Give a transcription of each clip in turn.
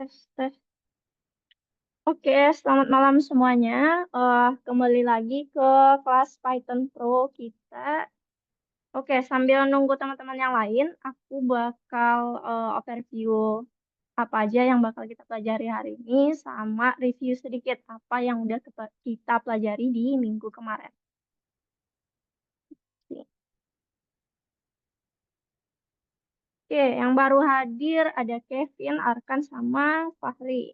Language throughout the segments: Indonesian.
Tes tes. Oke, selamat malam semuanya. Kembali lagi ke kelas Python Pro kita. Oke, sambil nunggu teman-teman yang lain, aku bakal overview apa aja yang bakal kita pelajari hari ini, sama review sedikit apa yang udah kita pelajari di minggu kemarin. Oke, yang baru hadir ada Kevin, Arkan, sama Fahri.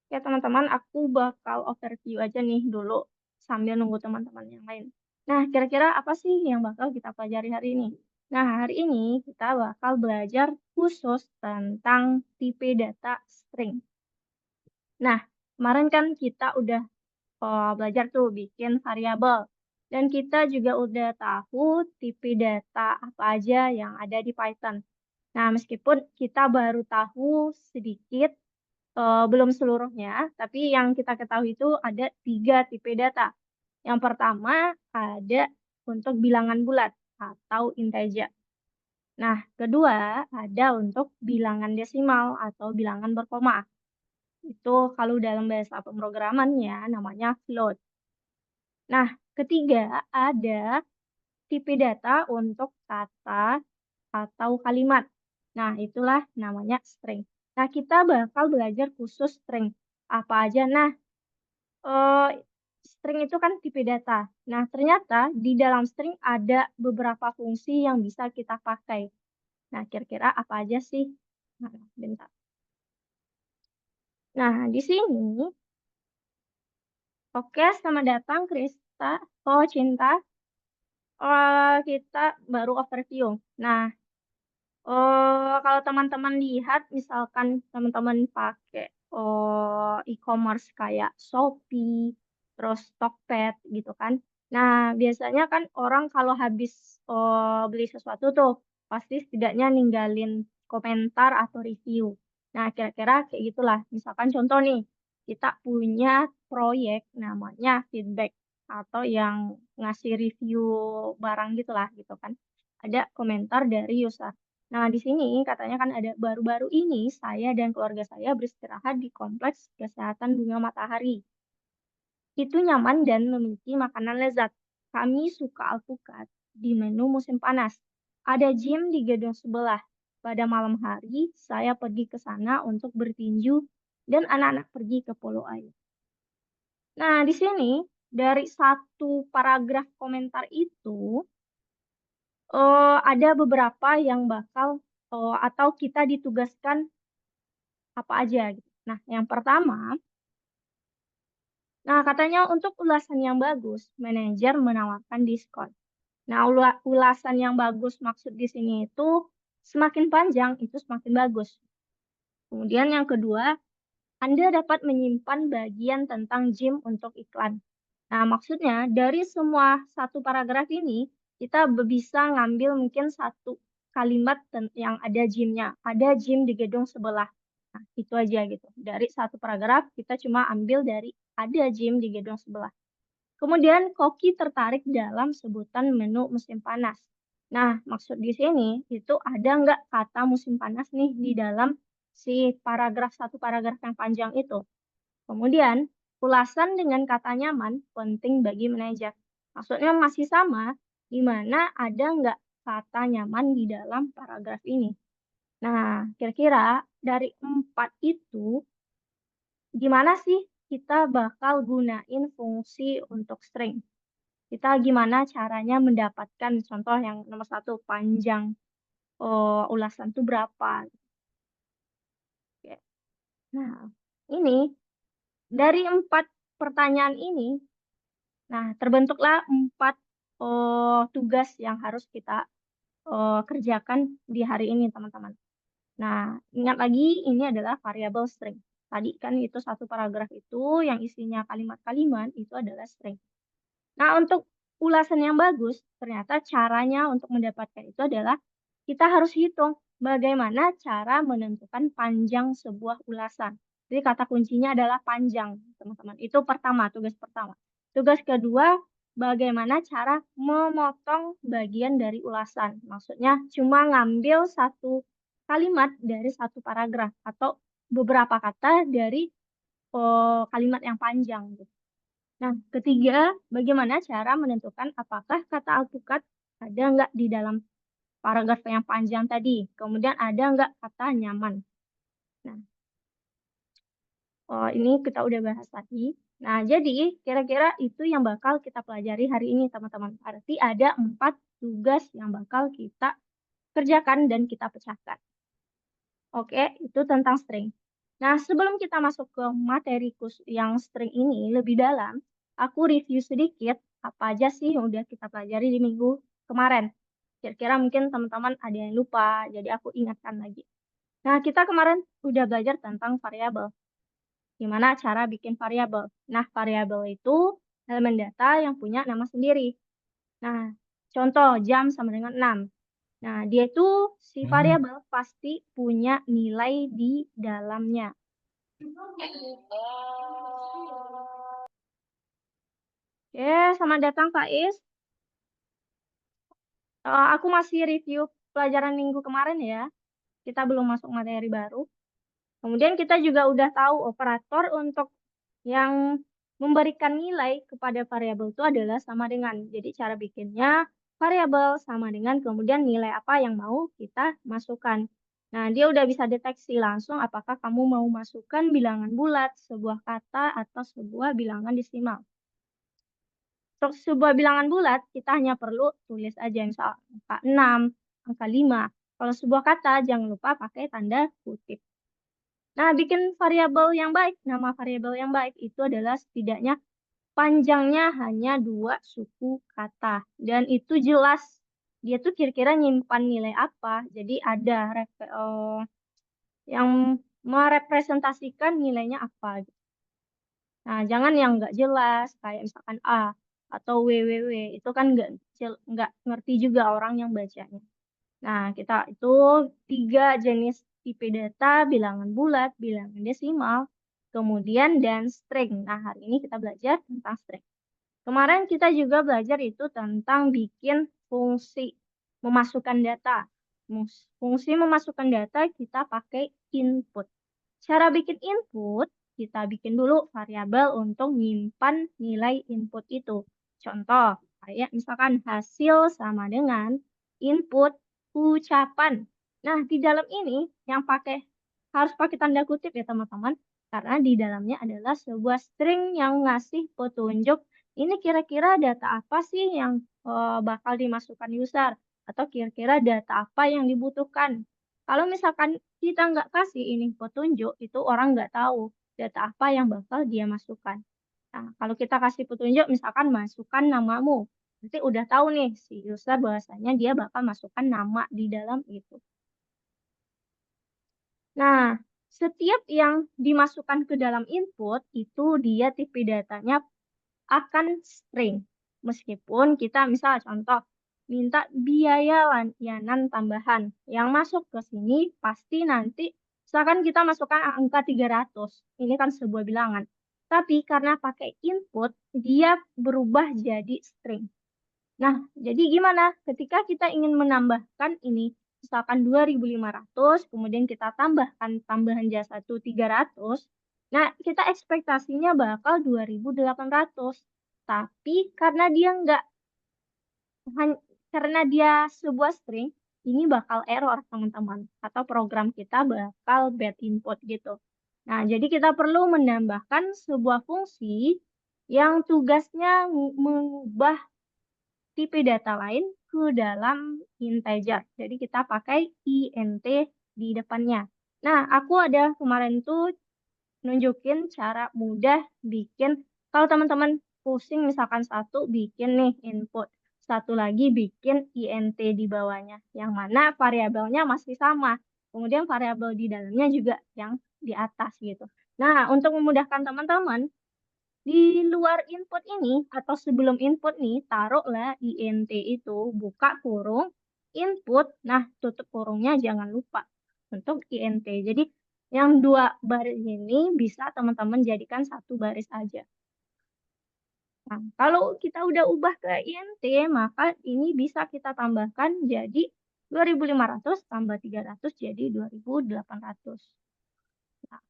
Oke, teman-teman, aku bakal overview aja nih dulu sambil nunggu teman-teman yang lain. Nah, kira-kira apa sih yang bakal kita pelajari hari ini? Nah, hari ini kita bakal belajar khusus tentang tipe data string. Nah, kemarin kan kita udah belajar tuh bikin variabel. Dan kita juga udah tahu tipe data apa aja yang ada di Python. Nah, meskipun kita baru tahu sedikit, belum seluruhnya, tapi yang kita ketahui itu ada 3 tipe data. Yang pertama ada untuk bilangan bulat atau integer. Nah, kedua ada untuk bilangan desimal atau bilangan berkoma. Itu kalau dalam bahasa pemrogramannya namanya float. Nah, ketiga ada tipe data untuk kata atau kalimat. Nah, itulah namanya string. Nah, kita bakal belajar khusus string. Apa aja? Nah, eh, string itu kan tipe data. Nah, ternyata di dalam string ada beberapa fungsi yang bisa kita pakai. Nah, kira-kira apa aja sih? Nah, bentar. Nah, di sini, oke, selamat datang, Krista. Oh, Cinta. Kita baru overview. Nah, kalau teman-teman lihat, misalkan teman-teman pakai e-commerce kayak Shopee, terus Tokped gitu kan. Nah, biasanya kan orang kalau habis beli sesuatu tuh pasti setidaknya ninggalin komentar atau review. Nah, kira-kira kayak gitulah. Misalkan contoh nih, kita punya proyek namanya feedback atau yang ngasih review barang gitulah gitu kan. Ada komentar dari user. Nah, di sini katanya kan ada baru-baru ini saya dan keluarga saya beristirahat di kompleks kesehatan bunga matahari. Itu nyaman dan memiliki makanan lezat. Kami suka alpukat di menu musim panas. Ada gym di gedung sebelah. Pada malam hari, saya pergi ke sana untuk bertinju dan anak-anak pergi ke polo air. Nah, di sini dari satu paragraf komentar itu ada beberapa yang bakal atau kita ditugaskan apa aja gitu. Nah, yang pertama, nah katanya untuk ulasan yang bagus, manajer menawarkan diskon. Nah, ulasan yang bagus maksud di sini itu semakin panjang itu semakin bagus. Kemudian yang kedua, Anda dapat menyimpan bagian tentang gym untuk iklan. Nah, maksudnya dari semua satu paragraf ini, kita bisa ngambil mungkin satu kalimat yang ada gymnya. Ada gym di gedung sebelah. Nah, itu aja gitu. Dari satu paragraf, kita cuma ambil dari ada gym di gedung sebelah. Kemudian, Koki tertarik dalam sebutan menu musim panas. Nah, maksud di sini, itu ada nggak kata musim panas nih di dalam si paragraf satu paragraf yang panjang itu. Kemudian, ulasan dengan kata nyaman penting bagi manajer. Maksudnya masih sama, di mana ada nggak kata nyaman di dalam paragraf ini. Nah, kira-kira dari 4 itu, gimana sih kita bakal gunain fungsi untuk string? Kita gimana caranya mendapatkan contoh yang nomor satu, panjang ulasan itu berapa? Oke. Nah, ini dari 4 pertanyaan ini, nah, terbentuklah 4 tugas yang harus kita kerjakan di hari ini, teman-teman. Nah, ingat lagi ini adalah variabel string. Tadi kan itu satu paragraf itu yang isinya kalimat-kalimat itu adalah string. Nah, untuk ulasan yang bagus, ternyata caranya untuk mendapatkan itu adalah kita harus hitung bagaimana cara menentukan panjang sebuah ulasan. Jadi kata kuncinya adalah panjang, teman-teman. Itu pertama, tugas pertama. Tugas kedua, bagaimana cara memotong bagian dari ulasan. Maksudnya cuma ngambil satu kalimat dari satu paragraf atau beberapa kata dari kalimat yang panjang gitu. Nah, ketiga, bagaimana cara menentukan apakah kata alpukat ada nggak di dalam paragraf yang panjang tadi, kemudian ada nggak kata nyaman. Nah, ini kita udah bahas tadi. Nah, jadi kira-kira itu yang bakal kita pelajari hari ini, teman-teman. Berarti ada 4 tugas yang bakal kita kerjakan dan kita pecahkan. Oke, itu tentang string. Nah, sebelum kita masuk ke materi yang string ini lebih dalam, aku review sedikit apa aja sih yang udah kita pelajari di minggu kemarin. Kira-kira mungkin teman-teman ada yang lupa, jadi aku ingatkan lagi. Nah, kita kemarin udah belajar tentang variabel. Gimana cara bikin variabel? Nah, variabel itu elemen data yang punya nama sendiri. Nah, contoh jam sama dengan 6. Nah, dia itu si variabel pasti punya nilai di dalamnya. Oke, selamat datang Kak Is. Aku masih review pelajaran minggu kemarin ya. Kita belum masuk materi baru. Kemudian kita juga udah tahu operator untuk yang memberikan nilai kepada variabel itu adalah sama dengan. Jadi cara bikinnya variabel sama dengan kemudian nilai apa yang mau kita masukkan. Nah, dia udah bisa deteksi langsung apakah kamu mau masukkan bilangan bulat, sebuah kata, atau sebuah bilangan desimal. Untuk sebuah bilangan bulat, kita hanya perlu tulis aja misal angka 6, angka 5. Kalau sebuah kata, jangan lupa pakai tanda kutip. Nah, bikin variabel yang baik, nama variabel yang baik itu adalah setidaknya panjangnya hanya 2 suku kata. Dan itu jelas, dia tuh kira-kira nyimpan nilai apa. Jadi ada yang merepresentasikan nilainya apa. Nah, jangan yang nggak jelas, kayak misalkan A atau WWW, itu kan nggak ngerti juga orang yang bacanya. Nah, kita itu 3 jenis tipe data, bilangan bulat, bilangan desimal, kemudian dan string. Nah, hari ini kita belajar tentang string. Kemarin kita juga belajar itu tentang bikin fungsi memasukkan data. Fungsi memasukkan data kita pakai input. Cara bikin input, kita bikin dulu variabel untuk nyimpan nilai input itu. Contoh, kayak misalkan hasil sama dengan input ucapan. Nah, di dalam ini yang harus pakai tanda kutip ya teman-teman, karena di dalamnya adalah sebuah string yang ngasih petunjuk ini kira-kira data apa sih yang bakal dimasukkan user atau kira-kira data apa yang dibutuhkan. Kalau misalkan kita nggak kasih ini petunjuk, itu orang nggak tahu data apa yang bakal dia masukkan. Nah, kalau kita kasih petunjuk, misalkan masukkan namamu, nanti udah tahu nih si user bahwasanya dia bakal masukkan nama di dalam itu. Nah, setiap yang dimasukkan ke dalam input, itu dia tipe datanya akan string. Meskipun kita misal contoh minta biaya layanan tambahan. Yang masuk ke sini pasti nanti misalkan kita masukkan angka 300. Ini kan sebuah bilangan. Tapi karena pakai input, dia berubah jadi string. Nah, jadi gimana? Ketika kita ingin menambahkan ini, misalkan 2.500, kemudian kita tambahkan tambahan jasa itu 300, nah kita ekspektasinya bakal 2.800. Tapi karena dia sebuah string, ini bakal error teman-teman. Atau program kita bakal bad input gitu. Nah, jadi kita perlu menambahkan sebuah fungsi yang tugasnya mengubah tipe data lain ke dalam integer. Jadi kita pakai int di depannya. Nah, aku ada kemarin tuh nunjukin cara mudah bikin, kalau teman-teman pusing misalkan satu bikin nih input, satu lagi bikin int di bawahnya, yang mana variabelnya masih sama. Kemudian variabel di dalamnya juga yang di atas gitu. Nah, untuk memudahkan teman-teman, di luar input ini atau sebelum input nih, taruhlah int itu, buka kurung, input, nah tutup kurungnya jangan lupa untuk int. Jadi yang 2 baris ini bisa teman-teman jadikan 1 baris aja. Nah, kalau kita udah ubah ke int, maka ini bisa kita tambahkan jadi 2.500 tambah 300 jadi 2.800. Nah,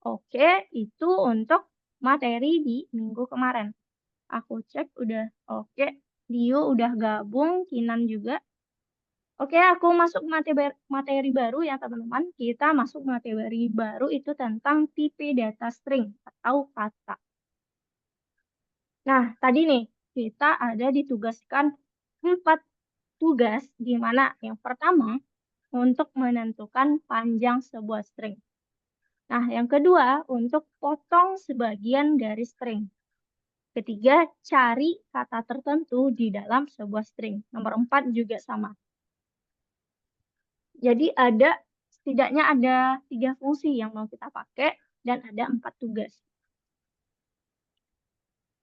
oke, itu untuk materi di minggu kemarin. Aku cek udah oke. Dio udah gabung, Kinan juga. Oke, aku masuk materi baru ya teman-teman. Kita masuk materi baru itu tentang tipe data string atau kata. Nah, tadi nih kita ada ditugaskan 4 tugas di mana yang pertama untuk menentukan panjang sebuah string. Nah, yang kedua untuk potong sebagian dari string. Ketiga, cari kata tertentu di dalam sebuah string. Nomor 4 juga sama. Jadi setidaknya ada 3 fungsi yang mau kita pakai dan ada 4 tugas.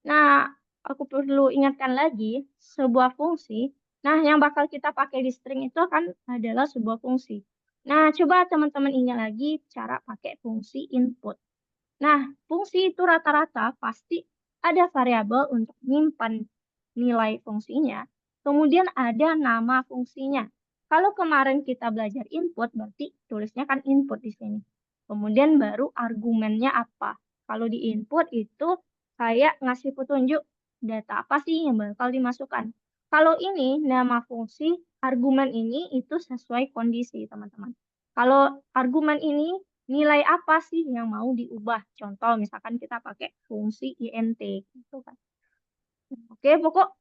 Nah, aku perlu ingatkan lagi sebuah fungsi. Nah, yang bakal kita pakai di string itu kan adalah sebuah fungsi. Nah, coba teman-teman ingat lagi cara pakai fungsi input. Nah, fungsi itu rata-rata pasti ada variabel untuk menyimpan nilai fungsinya. Kemudian ada nama fungsinya. Kalau kemarin kita belajar input, berarti tulisnya kan input di sini. Kemudian baru argumennya apa. Kalau di input itu kayak ngasih petunjuk data apa sih yang bakal dimasukkan. Kalau ini nama fungsi, argumen ini itu sesuai kondisi, teman-teman. Kalau argumen ini nilai apa sih yang mau diubah? Contoh, misalkan kita pakai fungsi int, gitu kan. Oke, pokok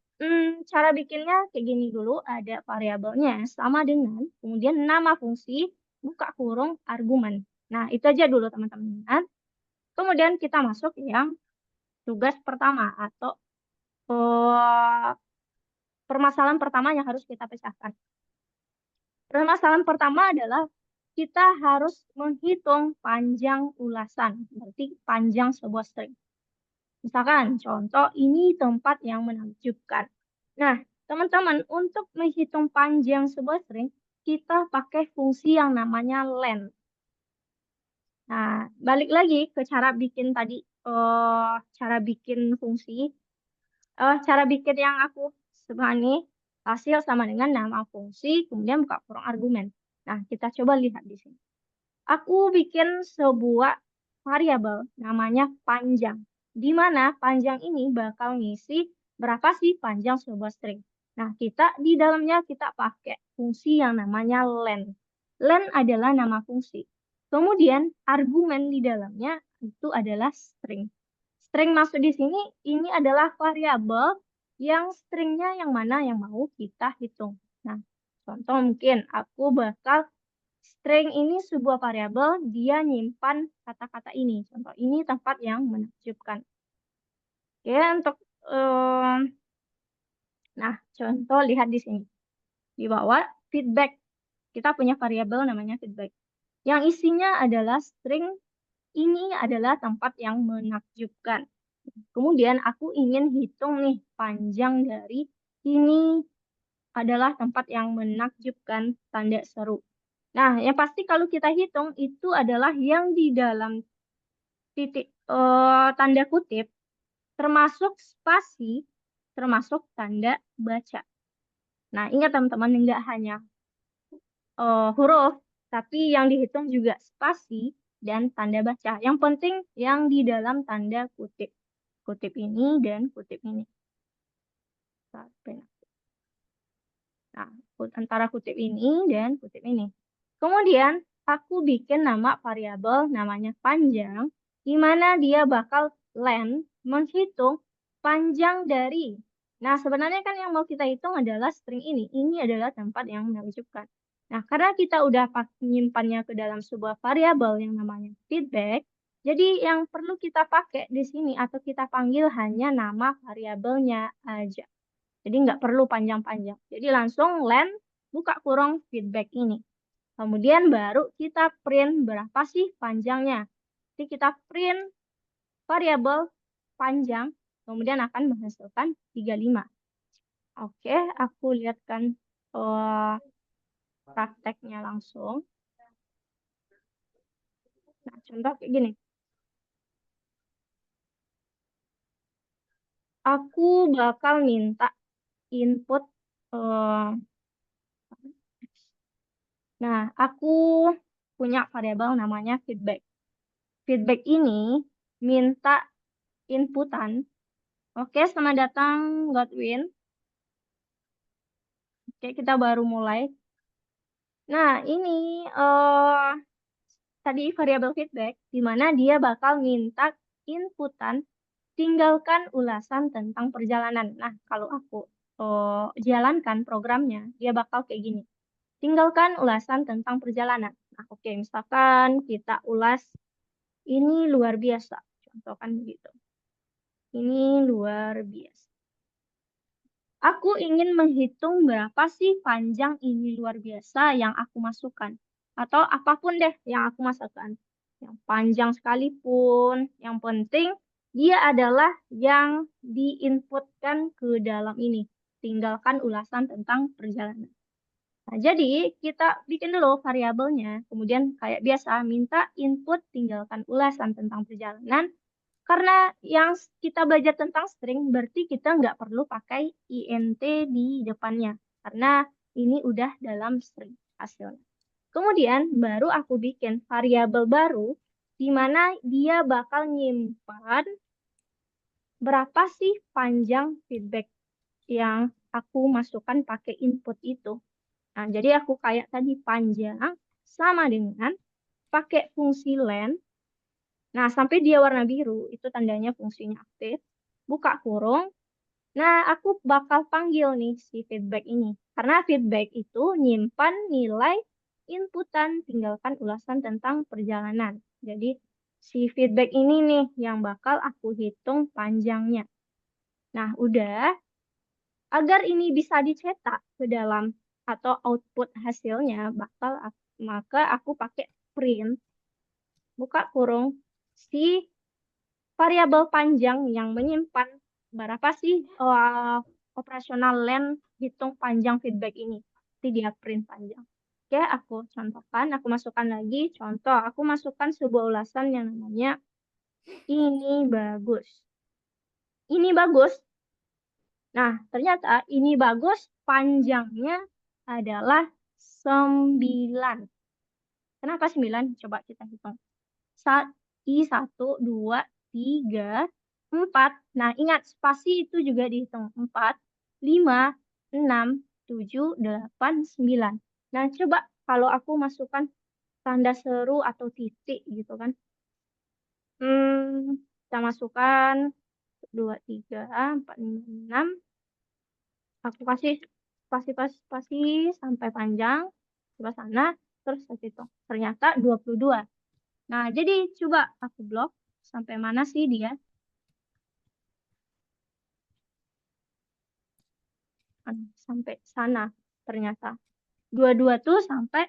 cara bikinnya kayak gini dulu. Ada variabelnya sama dengan, kemudian nama fungsi, buka kurung, argumen. Nah, itu aja dulu teman-teman ingat. Kemudian kita masuk yang tugas pertama atau eh, permasalahan pertama yang harus kita pecahkan. Permasalahan pertama adalah kita harus menghitung panjang ulasan, berarti panjang sebuah string. Misalkan, contoh ini tempat yang menakjubkan. Nah, teman-teman, untuk menghitung panjang sebuah string, kita pakai fungsi yang namanya len. Nah, balik lagi ke cara bikin tadi, cara bikin fungsi, cara bikin yang aku sebani, hasil sama dengan nama fungsi, kemudian buka kurung argumen. Nah, kita coba lihat di sini. Aku bikin sebuah variabel namanya panjang. Di mana panjang ini bakal ngisi berapa sih panjang sebuah string. Nah, kita di dalamnya kita pakai fungsi yang namanya len. Len adalah nama fungsi. Kemudian argumen di dalamnya itu adalah string. String masuk di sini, ini adalah variabel yang stringnya yang mana yang mau kita hitung. Nah, contoh mungkin aku bakal string ini sebuah variabel, dia nyimpan kata-kata ini. Contoh ini tempat yang menakjubkan. Oke, untuk nah, contoh lihat di sini. Di bawah feedback. Kita punya variabel namanya feedback. Yang isinya adalah string ini adalah tempat yang menakjubkan. Kemudian aku ingin hitung nih panjang dari ini adalah tempat yang menakjubkan tanda seru. Nah, yang pasti kalau kita hitung itu adalah yang di dalam tanda kutip termasuk spasi, termasuk tanda baca. Nah, ingat teman-teman, enggak hanya huruf, tapi yang dihitung juga spasi dan tanda baca. Yang penting yang di dalam tanda kutip. Kutip ini dan kutip ini. Nah, antara kutip ini dan kutip ini. Kemudian, aku bikin nama variabel namanya panjang, di mana dia bakal len menghitung panjang dari. Nah, sebenarnya kan yang mau kita hitung adalah string ini. Ini adalah tempat yang menunjukkan. Nah, karena kita udah menyimpannya ke dalam sebuah variabel yang namanya feedback, jadi yang perlu kita pakai di sini atau kita panggil hanya nama variabelnya aja. Jadi nggak perlu panjang-panjang. Jadi langsung len buka kurung feedback ini. Kemudian baru kita print berapa sih panjangnya. Jadi kita print variabel panjang, kemudian akan menghasilkan 35. Oke, aku lihatkan uh, prakteknya langsung. Nah, contoh kayak gini. Aku bakal minta input uh, Nah, aku punya variabel namanya feedback. Feedback ini minta inputan. Oke, selamat datang Godwin. Oke, kita baru mulai. Nah, ini tadi variabel feedback, di mana dia bakal minta inputan, tinggalkan ulasan tentang perjalanan. Nah, kalau aku jalankan programnya, dia bakal kayak gini. Tinggalkan ulasan tentang perjalanan. Nah, oke, misalkan kita ulas ini luar biasa. Contohkan begitu. Ini luar biasa. Aku ingin menghitung berapa sih panjang ini luar biasa yang aku masukkan. Atau apapun deh yang aku masukkan. Yang panjang sekalipun, yang penting dia adalah yang diinputkan ke dalam ini. Tinggalkan ulasan tentang perjalanan. Nah, jadi kita bikin dulu variabelnya, kemudian kayak biasa minta input tinggalkan ulasan tentang perjalanan. Karena yang kita belajar tentang string berarti kita nggak perlu pakai int di depannya. Karena ini udah dalam string hasilnya. Kemudian baru aku bikin variabel baru di mana dia bakal nyimpan berapa sih panjang feedback yang aku masukkan pakai input itu. Nah, jadi aku kayak tadi panjang sama dengan pakai fungsi len. Nah, sampai dia warna biru, itu tandanya fungsinya aktif. Buka kurung. Nah, aku bakal panggil nih si feedback ini. Karena feedback itu nyimpan nilai inputan, tinggalkan ulasan tentang perjalanan. Jadi, si feedback ini nih yang bakal aku hitung panjangnya. Nah, udah. Agar ini bisa dicetak ke dalam atau output hasilnya, maka aku pakai print, buka kurung, si variabel panjang yang menyimpan berapa sih operasional len hitung panjang feedback ini. Nanti dia print panjang. Oke, aku contohkan, aku masukkan lagi. Contoh, aku masukkan sebuah ulasan yang namanya ini bagus. Ini bagus. Nah, ternyata ini bagus panjangnya adalah 9. Kenapa 9? Coba kita hitung. I1, 2, 3, 4. Nah, ingat spasi itu juga dihitung. 4, 5, 6, 7, 8, 9. Nah, coba kalau aku masukkan tanda seru atau titik gitu kan. Kita masukkan 2, 3, 4, 5, 6. Aku kasih spasi sampai panjang. Coba sana. Terus saya hitung. Ternyata 22. Nah, jadi coba aku blok sampai mana sih dia? Sampai sana ternyata. 22 tuh sampai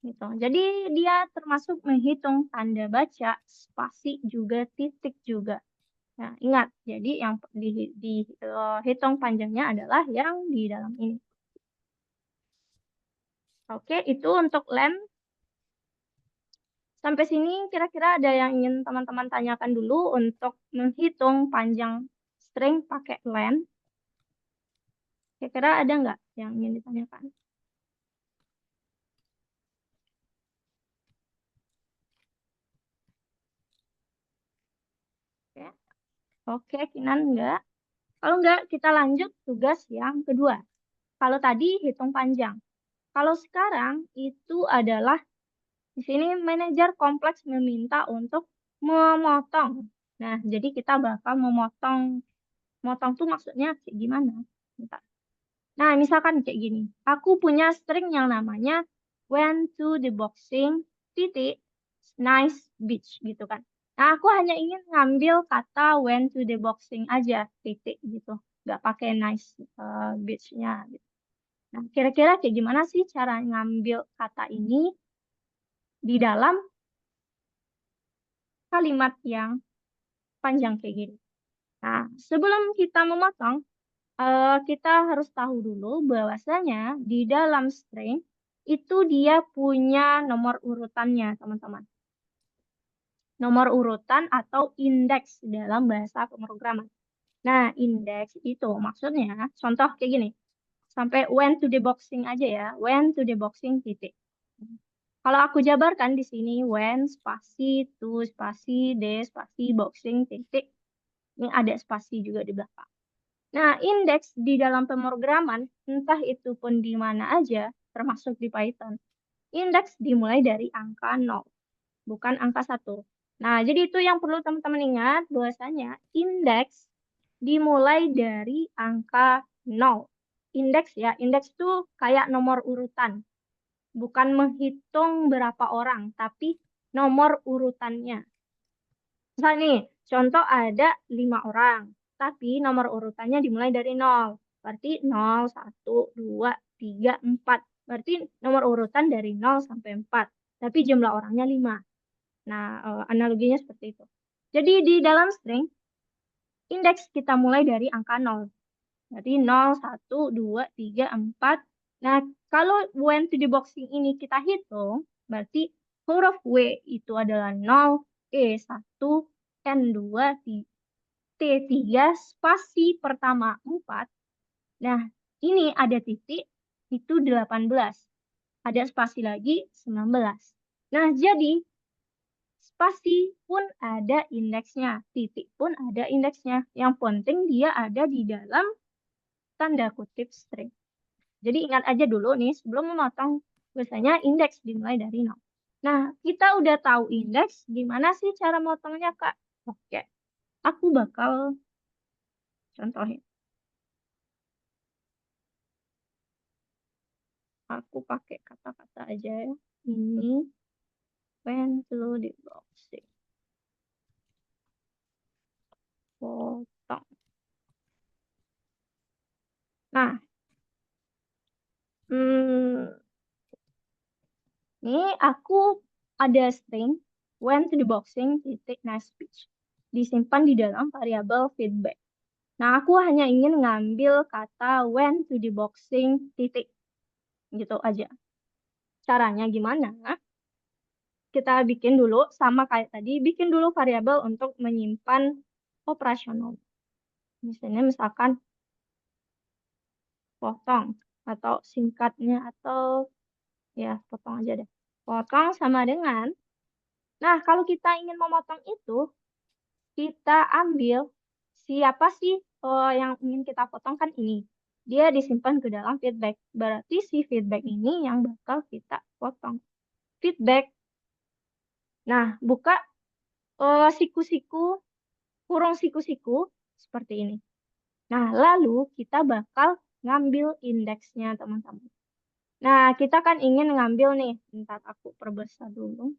gitu. Jadi dia termasuk menghitung tanda baca, spasi juga, titik juga. Nah, ingat, jadi yang dihitung panjangnya adalah yang di dalam ini. Oke, itu untuk len. Sampai sini kira-kira ada yang ingin teman-teman tanyakan dulu untuk menghitung panjang string pakai len. Kira-kira ada nggak yang ingin ditanyakan? Oke, oke, Kinan enggak. Kalau enggak, kita lanjut tugas yang kedua. Kalau tadi hitung panjang. Kalau sekarang itu adalah di sini manajer kompleks meminta untuk memotong. Nah, jadi kita bakal memotong. Motong tuh maksudnya kayak gimana? Bentar. Nah, misalkan kayak gini. Aku punya string yang namanya went to the boxing titik nice beach gitu kan. Nah, aku hanya ingin ngambil kata went to the boxing aja titik gitu. Nggak pakai nice beach-nya gitu. Nah, kira-kira kayak gimana sih cara ngambil kata ini di dalam kalimat yang panjang kayak gini? Nah, sebelum kita memotong, kita harus tahu dulu bahwasanya di dalam string itu dia punya nomor urutannya, teman-teman. Nomor urutan atau indeks dalam bahasa pemrograman. Nah, indeks itu maksudnya, contoh kayak gini. Sampai when to deboxing aja ya. When to deboxing titik. Kalau aku jabarkan di sini when spasi to spasi de spasi boxing titik. Ini ada spasi juga di belakang. Nah, indeks di dalam pemrograman, entah itu pun di mana aja, termasuk di Python, indeks dimulai dari angka 0, bukan angka 1. Nah, jadi itu yang perlu teman-teman ingat, bahwasanya indeks dimulai dari angka 0. Indeks ya, indeks itu kayak nomor urutan. Bukan menghitung berapa orang, tapi nomor urutannya. Misal nih, contoh ada 5 orang, tapi nomor urutannya dimulai dari 0. Berarti 0, 1, 2, 3, 4. Berarti nomor urutan dari 0 sampai 4. Tapi jumlah orangnya 5. Nah, analoginya seperti itu. Jadi di dalam string, indeks kita mulai dari angka 0. Berarti 0, 1, 2, 3, 4. Nah, kalau when to the boxing ini kita hitung, berarti huruf W itu adalah 0, E1, N2, T3, spasi pertama 4. Nah, ini ada titik, itu 18. Ada spasi lagi, 19. Nah, jadi spasi pun ada indeksnya, titik pun ada indeksnya. Yang penting dia ada di dalam tanda kutip string. Jadi ingat aja dulu nih, sebelum memotong, biasanya indeks dimulai dari 0. Nah, kita udah tahu indeks, gimana sih cara motongnya, Kak? Oke, aku bakal contohin. Aku pakai kata-kata aja ya. Ini when to the boxing. Potong. Nah, ini aku ada string when to the boxing titik nice speech. Disimpan di dalam variabel feedback. Nah, aku hanya ingin ngambil kata when to the boxing titik. Gitu aja. Caranya gimana? Kita bikin dulu, sama kayak tadi, bikin dulu variabel untuk menyimpan operasional. Misalnya misalkan potong, atau singkatnya, atau ya potong aja deh. Potong sama dengan, nah kalau kita ingin memotong itu, kita ambil siapa sih yang ingin kita potong kan ini. Dia disimpan ke dalam feedback. Berarti si feedback ini yang bakal kita potong. Feedback. Nah, buka siku-siku, kurung siku-siku seperti ini. Nah, lalu kita bakal ngambil indeksnya, teman-teman. Nah, kita kan ingin ngambil nih. Bentar, aku perbesar dulu.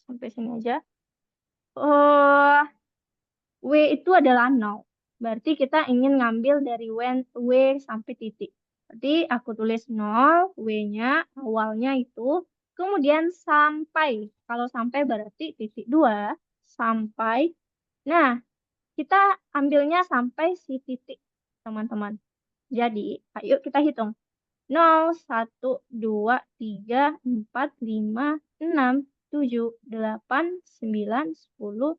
Sampai sini aja. W itu adalah 0. Berarti kita ingin ngambil dari W sampai titik. Berarti aku tulis 0, W-nya, awalnya itu. Kemudian sampai. Kalau sampai berarti titik 2. Sampai. Nah, kita ambilnya sampai si titik, teman-teman. Jadi, ayo kita hitung. 0, 1, 2, 3, 4, 5, 6, 7, 8, 9, 10,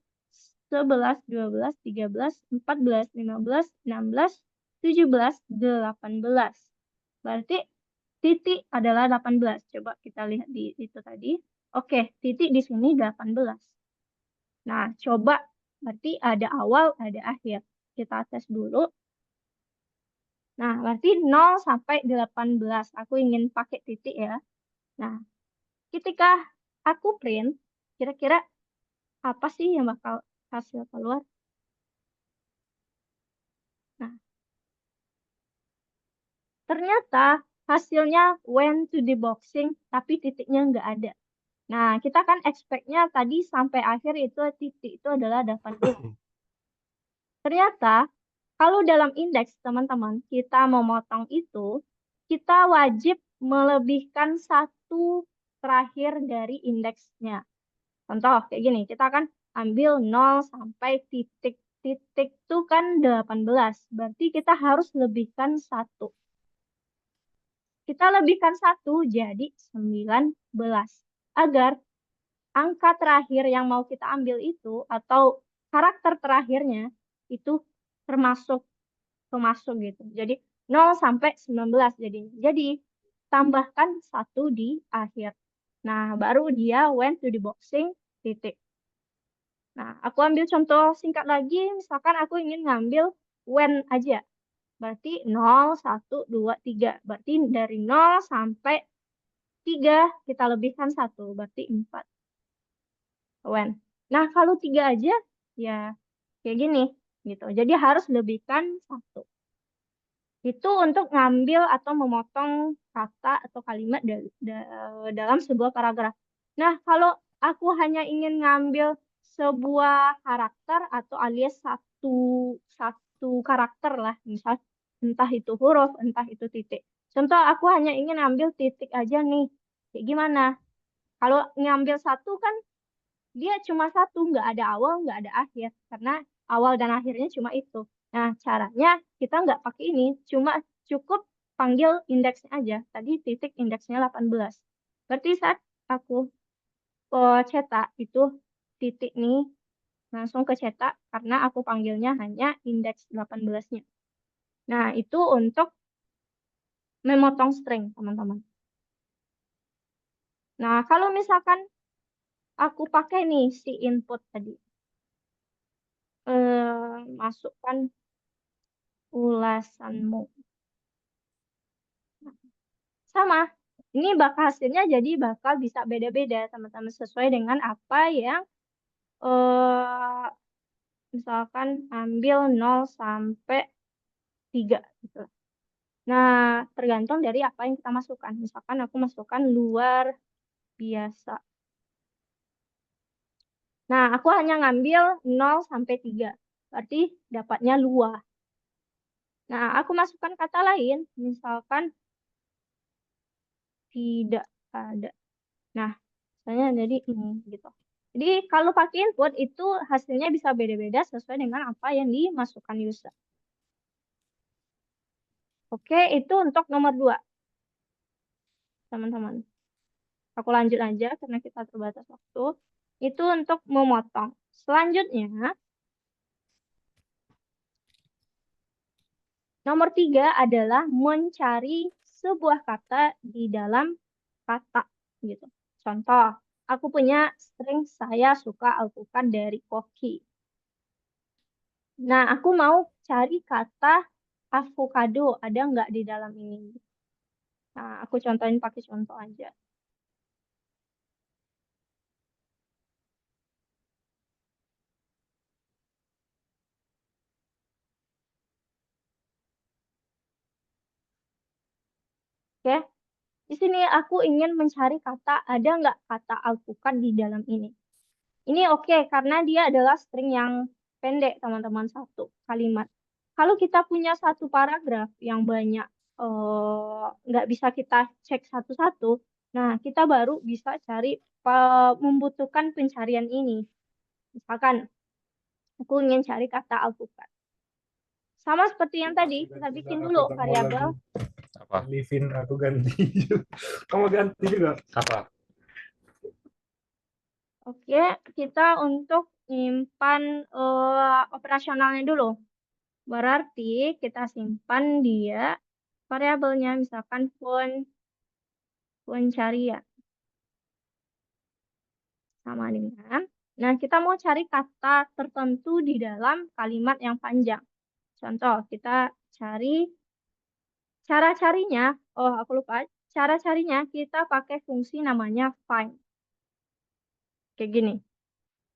11, 12, 13, 14, 15, 16, 17, 18. Berarti titik adalah 18. Coba kita lihat di itu tadi. Oke, titik di sini 18. Nah, coba berarti ada awal, ada akhir. Kita tes dulu. Nah, berarti 0 sampai 18. Aku ingin pakai titik ya. Nah, ketika aku print, kira-kira apa sih yang bakal hasil keluar? Nah, ternyata hasilnya when to the boxing, tapi titiknya nggak ada. Nah, kita kan expect-nya tadi sampai akhir itu titik itu adalah 18. Ternyata, kalau dalam indeks, teman-teman, kita memotong itu, kita wajib melebihkan satu terakhir dari indeksnya. Contoh, kayak gini, kita kan ambil 0 sampai titik. Titik itu kan 18, berarti kita harus lebihkan 1. Kita lebihkan 1 jadi 19. Agar angka terakhir yang mau kita ambil itu, atau karakter terakhirnya, itu termasuk gitu. Jadi 0 sampai 19 jadinya. Jadi tambahkan 1 di akhir. Nah, baru dia went to the boxing, titik. Nah, aku ambil contoh singkat lagi. Misalkan aku ingin ngambil when aja. Berarti 0, 1, 2, 3. Berarti dari 0 sampai 3 kita lebihkan 1. Berarti 4. When. Nah, kalau 3 aja, ya kayak gini. Gitu. Jadi harus lebihkan 1. Itu untuk ngambil atau memotong kata atau kalimat dalam sebuah paragraf. Nah, kalau aku hanya ingin ngambil sebuah karakter atau alias satu karakter lah, misal entah itu huruf, entah itu titik. Contoh aku hanya ingin ambil titik aja nih. Kayak gimana? Kalau ngambil satu kan dia cuma satu, nggak ada awal, nggak ada akhir. Karena awal dan akhirnya cuma itu. Nah, caranya kita nggak pakai ini, cuma cukup panggil indeksnya aja. Tadi titik indeksnya 18. Berarti saat aku cetak itu titik nih langsung ke cetak karena aku panggilnya hanya indeks 18-nya. Nah, itu untuk memotong string, teman-teman. Nah, kalau misalkan aku pakai nih si input tadi. Masukkan ulasanmu. Sama. Ini bakal hasilnya jadi bakal bisa beda-beda teman-teman sesuai dengan apa yang misalkan ambil 0 sampai 3 gitu. Nah, tergantung dari apa yang kita masukkan. Misalkan aku masukkan luar biasa. Nah, aku hanya ngambil 0 sampai 3. Berarti dapatnya luar. Nah, aku masukkan kata lain, misalkan tidak ada. Nah, misalnya jadi ini gitu. Jadi kalau pakai input itu hasilnya bisa beda-beda sesuai dengan apa yang dimasukkan user. Oke, itu untuk nomor 2, teman-teman. Aku lanjut aja karena kita terbatas waktu. Itu untuk memotong. Selanjutnya, nomor 3 adalah mencari sebuah kata di dalam kata. Gitu. Contoh, aku punya string saya suka alpukat dari Koki. Nah, aku mau cari kata avocado, ada nggak di dalam ini? Nah, aku contohin pakai contoh aja. Oke, di sini aku ingin mencari kata, ada nggak kata alpukat di dalam ini? Ini oke, karena dia adalah string yang pendek, teman-teman, satu kalimat. Kalau kita punya satu paragraf yang banyak, nggak bisa kita cek satu-satu, nah kita baru bisa cari membutuhkan pencarian ini. Misalkan, aku ingin cari kata alpukat. Sama seperti yang tadi, kita bikin dulu variabel. Apa? Livin aku ganti. Kamu ganti juga. Apa? Oke, kita untuk nyimpan operasionalnya dulu. Berarti kita simpan dia variabelnya, misalkan pencarian. Sama dengan, nah kita mau cari kata tertentu di dalam kalimat yang panjang. Contoh, kita cari, cara carinya, oh aku lupa, cara carinya kita pakai fungsi namanya find. Kayak gini.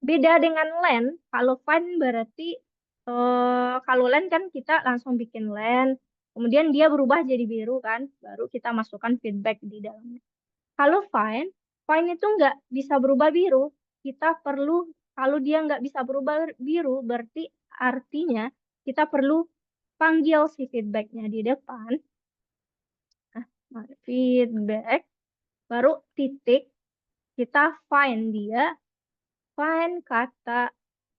Beda dengan len, kalau find berarti kalau len kan kita langsung bikin len, kemudian dia berubah jadi biru kan, baru kita masukkan feedback di dalamnya. Kalau find itu nggak bisa berubah biru. Kita perlu, kalau dia nggak bisa berubah biru, berarti artinya kita perlu panggil si feedbacknya di depan. Nah, feedback, baru titik, kita find dia, find kata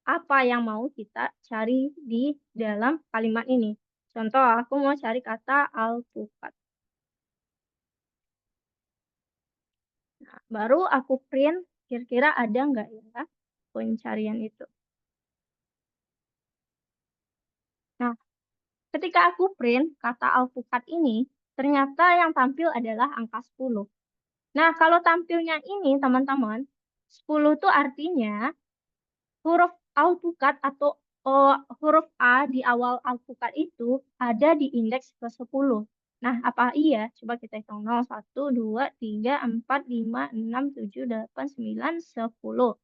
apa yang mau kita cari di dalam kalimat ini. Contoh, aku mau cari kata alpukat. Nah, baru aku print, kira-kira ada nggak ya pencarian itu. Ketika aku print kata alpukat ini, ternyata yang tampil adalah angka 10. Nah, kalau tampilnya ini teman-teman, 10 itu artinya huruf alpukat atau huruf A di awal alpukat itu ada di indeks ke-10. Nah, apa iya? Coba kita hitung 0, 1, 2, 3, 4, 5, 6, 7, 8, 9, 10.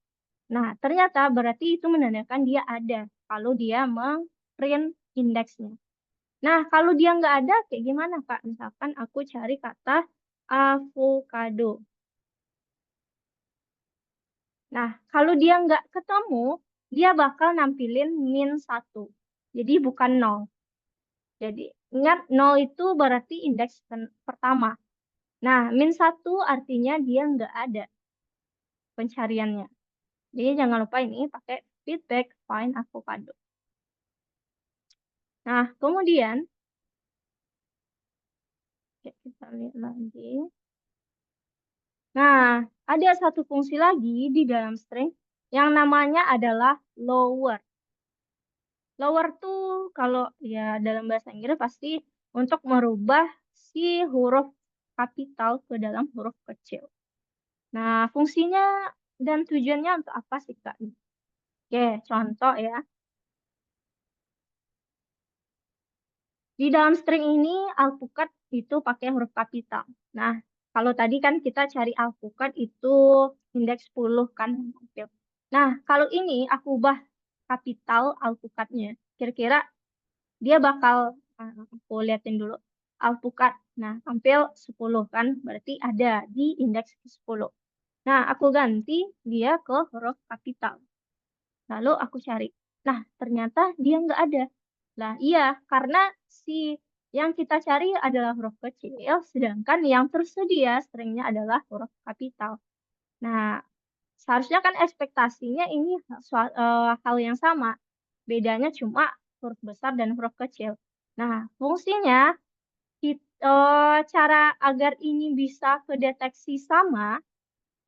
Nah, ternyata berarti itu menandakan dia ada kalau dia meng-print indeksnya. Nah, kalau dia nggak ada, kayak gimana, Kak? Misalkan aku cari kata avocado. Nah, kalau dia nggak ketemu, dia bakal nampilin -1. Jadi bukan 0. Jadi ingat 0 itu berarti indeks pertama. Nah, -1 artinya dia nggak ada pencariannya. Jadi jangan lupa ini pakai feedback find avocado. Nah, kemudian kita lihat lagi. Nah, ada satu fungsi lagi di dalam string yang namanya adalah lower. Lower tuh kalau ya dalam bahasa Inggris pasti untuk merubah si huruf kapital ke dalam huruf kecil. Nah, fungsinya dan tujuannya untuk apa sih, Kak? Oke, contoh ya. Di dalam string ini alpukat itu pakai huruf kapital. Nah, kalau tadi kan kita cari alpukat itu indeks 10 kan yang tampil. Nah, kalau ini aku ubah kapital alpukatnya. Kira-kira dia bakal aku liatin dulu alpukat. Nah, tampil 10 kan, berarti ada di indeks ke-10. Nah, aku ganti dia ke huruf kapital. Lalu aku cari. Nah, ternyata dia nggak ada. Lah iya, karena si yang kita cari adalah huruf kecil, sedangkan yang tersedia stringnya adalah huruf kapital. Nah, seharusnya kan ekspektasinya ini hal yang sama. Bedanya cuma huruf besar dan huruf kecil. Nah, fungsinya cara agar ini bisa kedeteksi sama,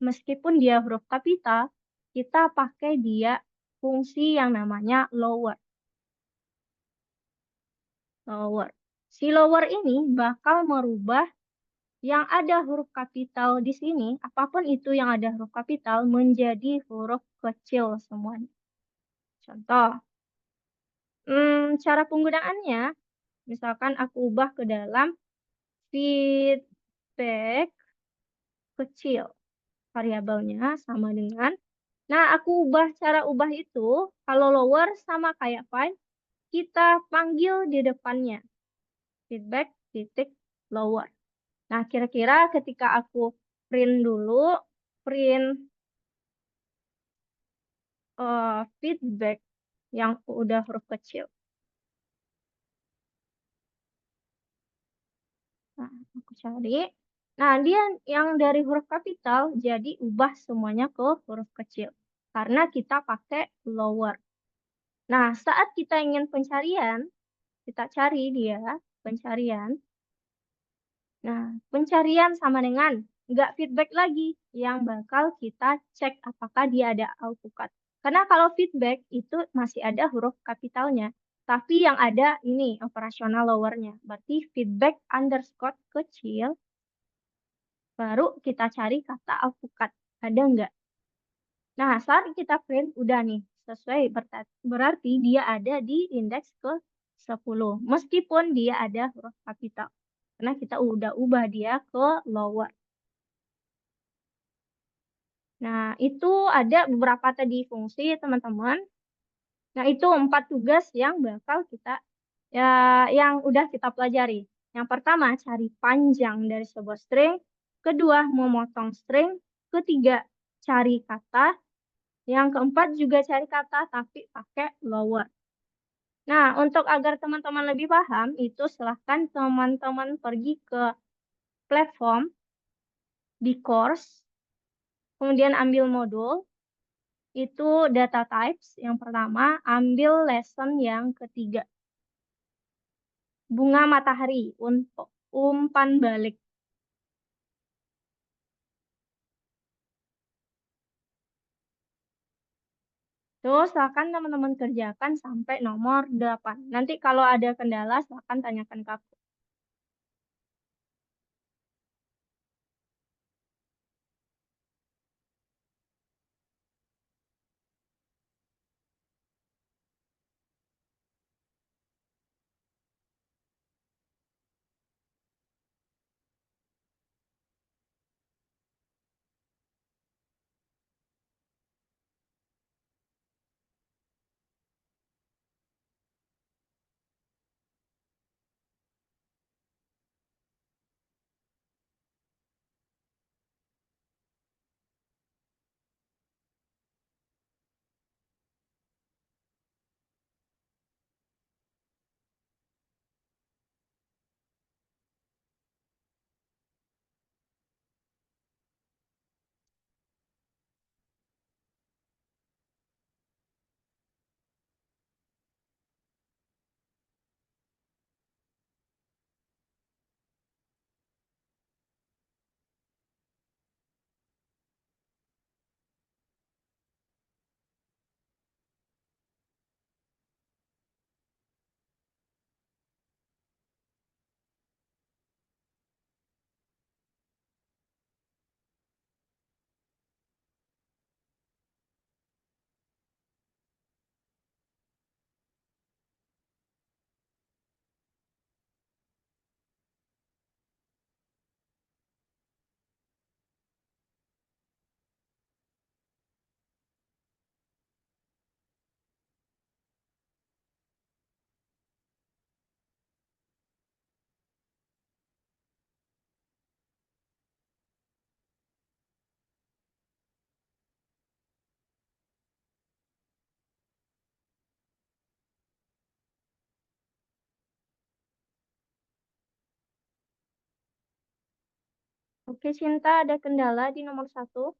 meskipun dia huruf kapital, kita pakai dia fungsi yang namanya lower. Lower. Si lower ini bakal merubah yang ada huruf kapital di sini, apapun itu yang ada huruf kapital, menjadi huruf kecil semuanya. Contoh, cara penggunaannya, misalkan aku ubah ke dalam feedback kecil. Variabelnya sama dengan, nah aku ubah cara ubah itu, kalau lower sama kayak find, kita panggil di depannya, feedback titik lower. Nah, kira-kira ketika aku print dulu, print feedback yang udah huruf kecil. Nah, aku cari. Nah, dia yang dari huruf kapital jadi ubah semuanya ke huruf kecil. Karena kita pakai lower. Nah, saat kita ingin pencarian, kita cari dia, pencarian. Nah, pencarian sama dengan nggak feedback lagi, yang bakal kita cek apakah dia ada alpukat. Karena kalau feedback itu masih ada huruf kapitalnya, tapi yang ada ini operasional lowernya. Berarti feedback underscore kecil, baru kita cari kata alpukat. Ada nggak? Nah, saat kita print, udah nih, sesuai berarti dia ada di indeks ke-10. Meskipun dia ada huruf kapital. Karena kita udah ubah dia ke lower. Nah, itu ada beberapa tadi fungsi, teman-teman. Nah, itu 4 tugas yang bakal kita, ya, yang udah kita pelajari. Yang pertama, cari panjang dari sebuah string. Kedua, memotong string. Ketiga, cari kata. Yang keempat juga cari kata tapi pakai lower. Nah, untuk agar teman-teman lebih paham, itu silahkan teman-teman pergi ke platform di course, kemudian ambil modul, itu data types yang pertama, ambil lesson yang ketiga. Bunga matahari untuk umpan balik. Terus silakan teman-teman kerjakan sampai nomor 8. Nanti kalau ada kendala silakan tanyakan ke aku. Oke, Cinta, ada kendala di nomor 1?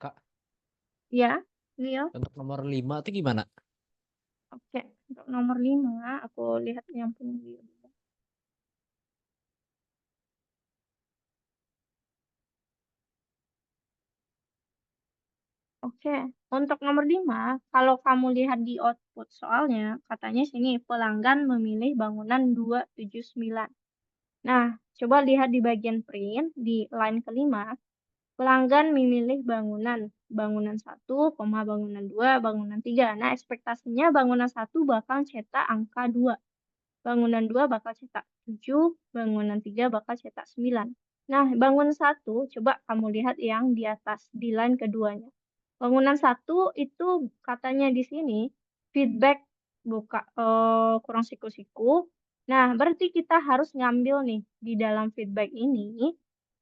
Kak, Ya, Leo. untuk nomor 5 itu gimana? Oke, untuk nomor 5, aku lihat yang punya Leo dulu. Oke, untuk nomor 5, kalau kamu lihat di output soalnya, katanya sini pelanggan memilih bangunan 279. Nah, coba lihat di bagian print, di line kelima, pelanggan memilih bangunan 1, bangunan 2, bangunan 3. Nah, ekspektasinya bangunan 1 bakal cetak angka 2. Bangunan 2 bakal cetak 7, bangunan 3 bakal cetak 9. Nah, bangunan 1, coba kamu lihat yang di atas, di line keduanya. Bangunan 1 itu katanya di sini feedback kurang siku-siku. Nah, berarti kita harus ngambil nih di dalam feedback ini,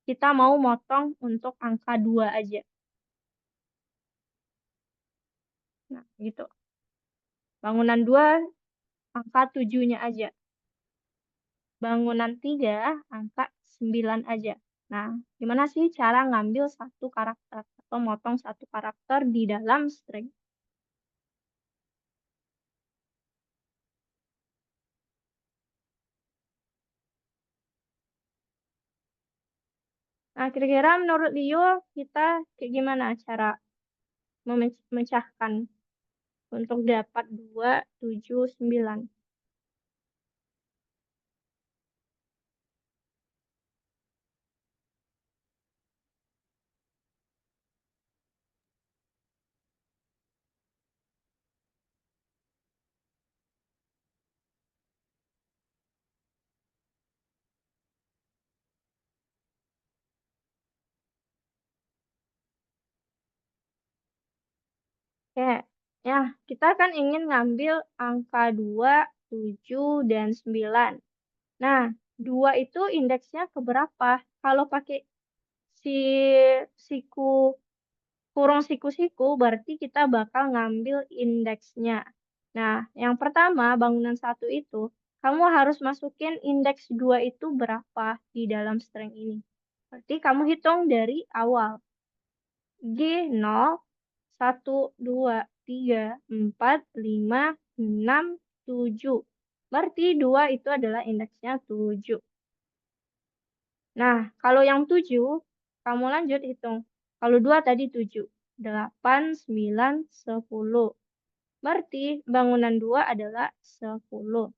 kita mau motong untuk angka 2 aja. Nah, gitu. Bangunan 2 angka 7-nya aja. bangunan 3, angka 9 aja. Nah, gimana sih cara ngambil satu karakter atau motong satu karakter di dalam string? Nah, kira-kira menurut Leo, kita kayak gimana cara memecahkan untuk dapat 2, 7, 9? Oke, ya kita kan ingin ngambil angka 2, 7, dan 9. Nah, 2 itu indeksnya ke berapa? Kalau pakai si siku kurung siku-siku, berarti kita bakal ngambil indeksnya. Nah, yang pertama, bangunan 1 itu, kamu harus masukin indeks 2 itu berapa di dalam string ini. Berarti kamu hitung dari awal. G0, 1, 2, 3, 4, 5, 6, 7. Berarti 2 itu adalah indeksnya 7. Nah, kalau yang 7, kamu lanjut hitung. Kalau 2 tadi 7. 8, 9, 10. Berarti bangunan 2 adalah 10.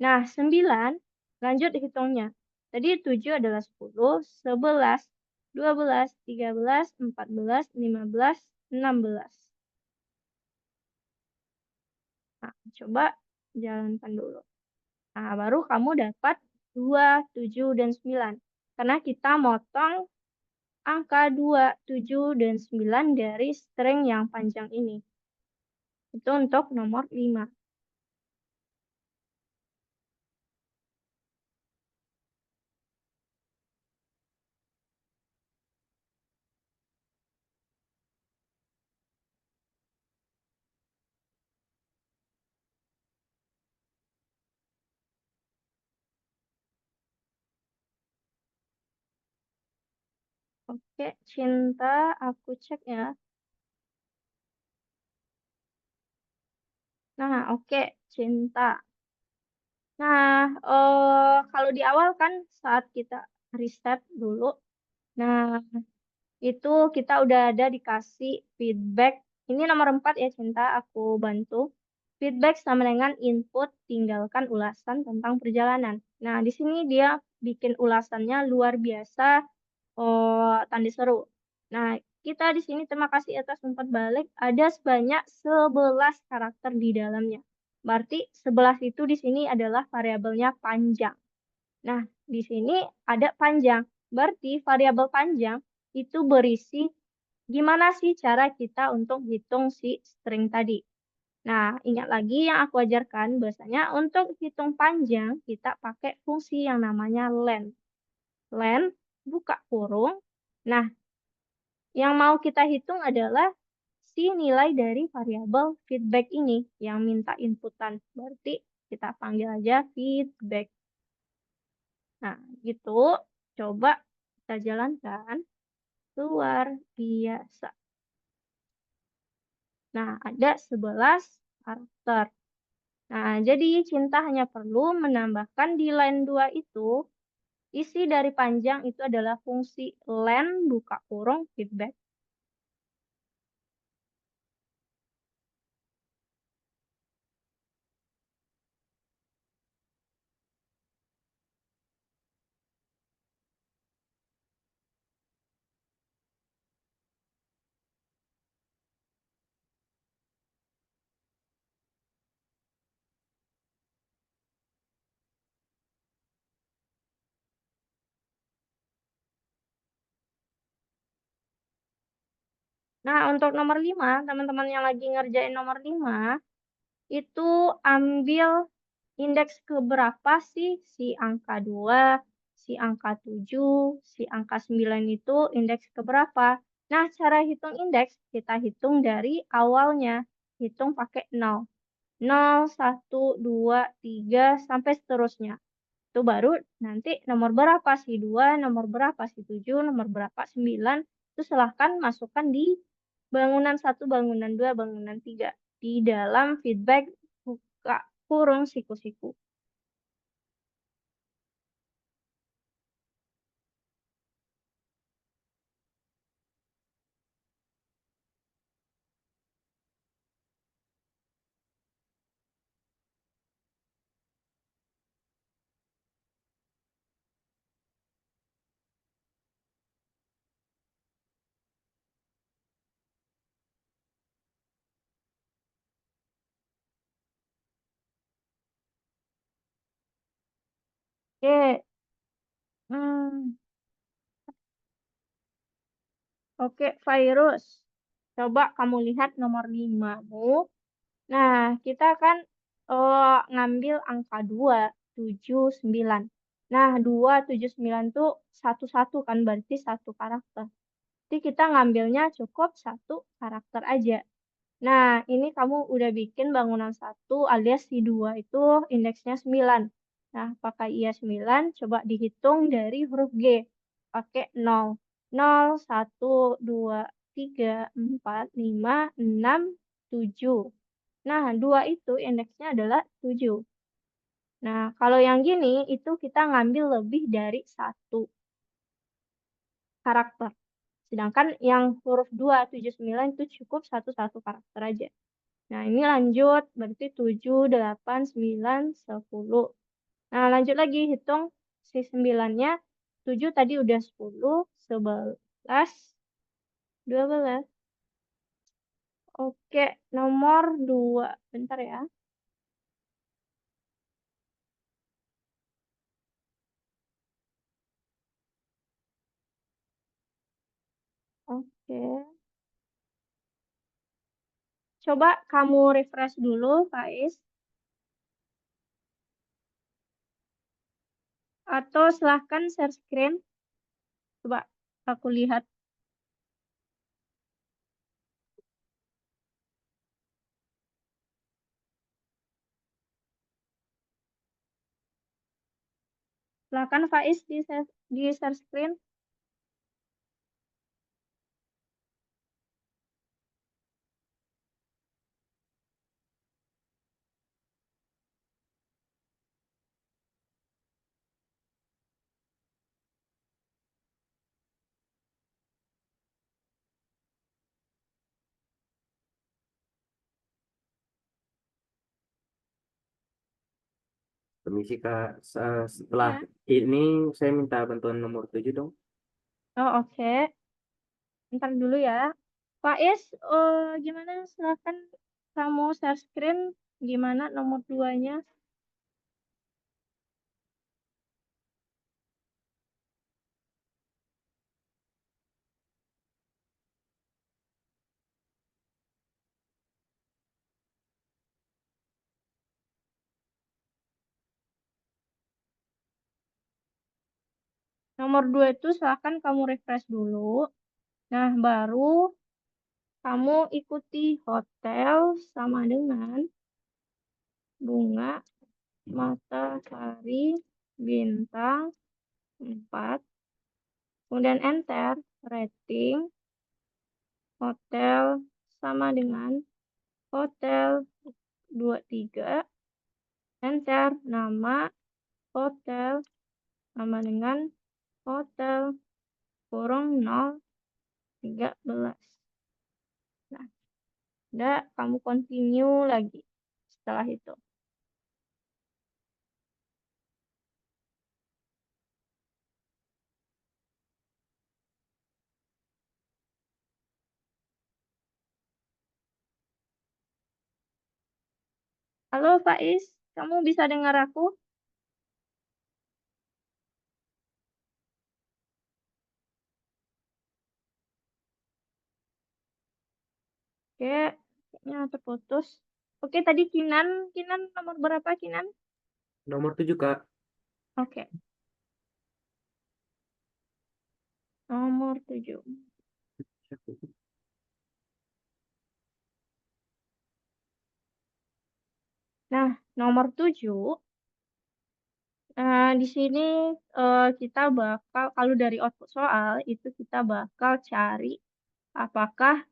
Nah, 9, lanjut hitungnya. Tadi 7 adalah 10, 11, 12, 13, 14, 15, 16. Nah, coba jalankan dulu. Nah, baru kamu dapat 2, 7, dan 9. Karena kita motong angka 2, 7, dan 9 dari string yang panjang ini. Itu untuk nomor 5. Oke, Cinta, aku cek ya. Nah, oke, Cinta. Nah, kalau di awal kan saat kita riset dulu, nah itu kita udah ada dikasih feedback. Ini nomor 4 ya, Cinta, aku bantu. Feedback sama dengan input, tinggalkan ulasan tentang perjalanan. Nah, di sini dia bikin ulasannya luar biasa, tanda seru. Nah, kita di sini terima kasih atas umpat balik, ada sebanyak 11 karakter di dalamnya. Berarti 11 itu di sini adalah variabelnya panjang. Nah, di sini ada panjang. Berarti variabel panjang itu berisi gimana sih cara kita untuk hitung si string tadi. Nah, ingat lagi yang aku ajarkan, bahwasanya untuk hitung panjang, kita pakai fungsi yang namanya len. Len, buka kurung. Nah, yang mau kita hitung adalah si nilai dari variabel feedback ini yang minta inputan. Berarti kita panggil aja feedback. Nah, gitu. Coba kita jalankan. Luar biasa. Nah, ada 11 karakter. Nah, jadi Cinta hanya perlu menambahkan di line 2 itu, isi dari panjang itu adalah fungsi len buka kurung feedback. Nah, untuk nomor 5, teman-teman yang lagi ngerjain nomor 5, itu ambil indeks keberapa sih si angka 2, si angka 7, si angka 9 itu indeks keberapa. Nah, cara hitung indeks, kita hitung dari awalnya. Hitung pakai 0. 0, 1, 2, 3, sampai seterusnya. Itu baru nanti nomor berapa si 2, nomor berapa si 7, nomor berapa 9. Itu silahkan masukkan di bangunan 1, bangunan 2, bangunan 3. Di dalam feedback buka kurung siku-siku. Oke. Oke, virus. Coba kamu lihat nomor 5-mu. Nah, kita kan ngambil angka 2, 7, 9. Nah, 2, 7, 9 tuh satu-satu kan, berarti satu karakter. Jadi kita ngambilnya cukup satu karakter aja. Nah, ini kamu udah bikin bangunan 1 alias si 2 itu indeksnya 9. Nah, pakai iya 9, coba dihitung dari huruf G. Pakai 0. 0, 1, 2, 3, 4, 5, 6, 7. Nah, 2 itu indeksnya adalah 7. Nah, kalau yang gini itu kita ngambil lebih dari satu karakter. Sedangkan yang huruf 2, 7, 9 itu cukup satu-satu karakter aja. Nah, ini lanjut, berarti 7, 8, 9, 10. Nah, lanjut lagi, hitung si 9-nya. 7 tadi udah 10, 11, 12. Oke, nomor 2. Bentar ya. Oke. Coba kamu refresh dulu, Faiz. Atau silahkan share screen. Coba aku lihat. Silahkan Faiz di share screen. Permisi Kak, setelah Ya. ini saya minta bantuan nomor 7 dong. Oh, oke. Ntar dulu ya. Faiz, gimana? Silahkan kamu share screen. Gimana nomor 2-nya? Nomor 2 itu silahkan kamu refresh dulu. Nah, baru kamu ikuti hotel sama dengan bunga, matahari, bintang, 4. Kemudian enter, rating, hotel sama dengan hotel 23. Enter, nama hotel sama dengan hotel kurung 013. Nah, udah kamu continue lagi setelah itu. Halo Faiz, kamu bisa dengar aku? Oke, kayaknya terputus. Oke, tadi Kinan nomor berapa Kinan? Nomor 7 Kak. Oke, nomor 7. Nah, nomor 7, Nah, di sini kita bakal, kalau dari output soal, itu kita bakal cari apakah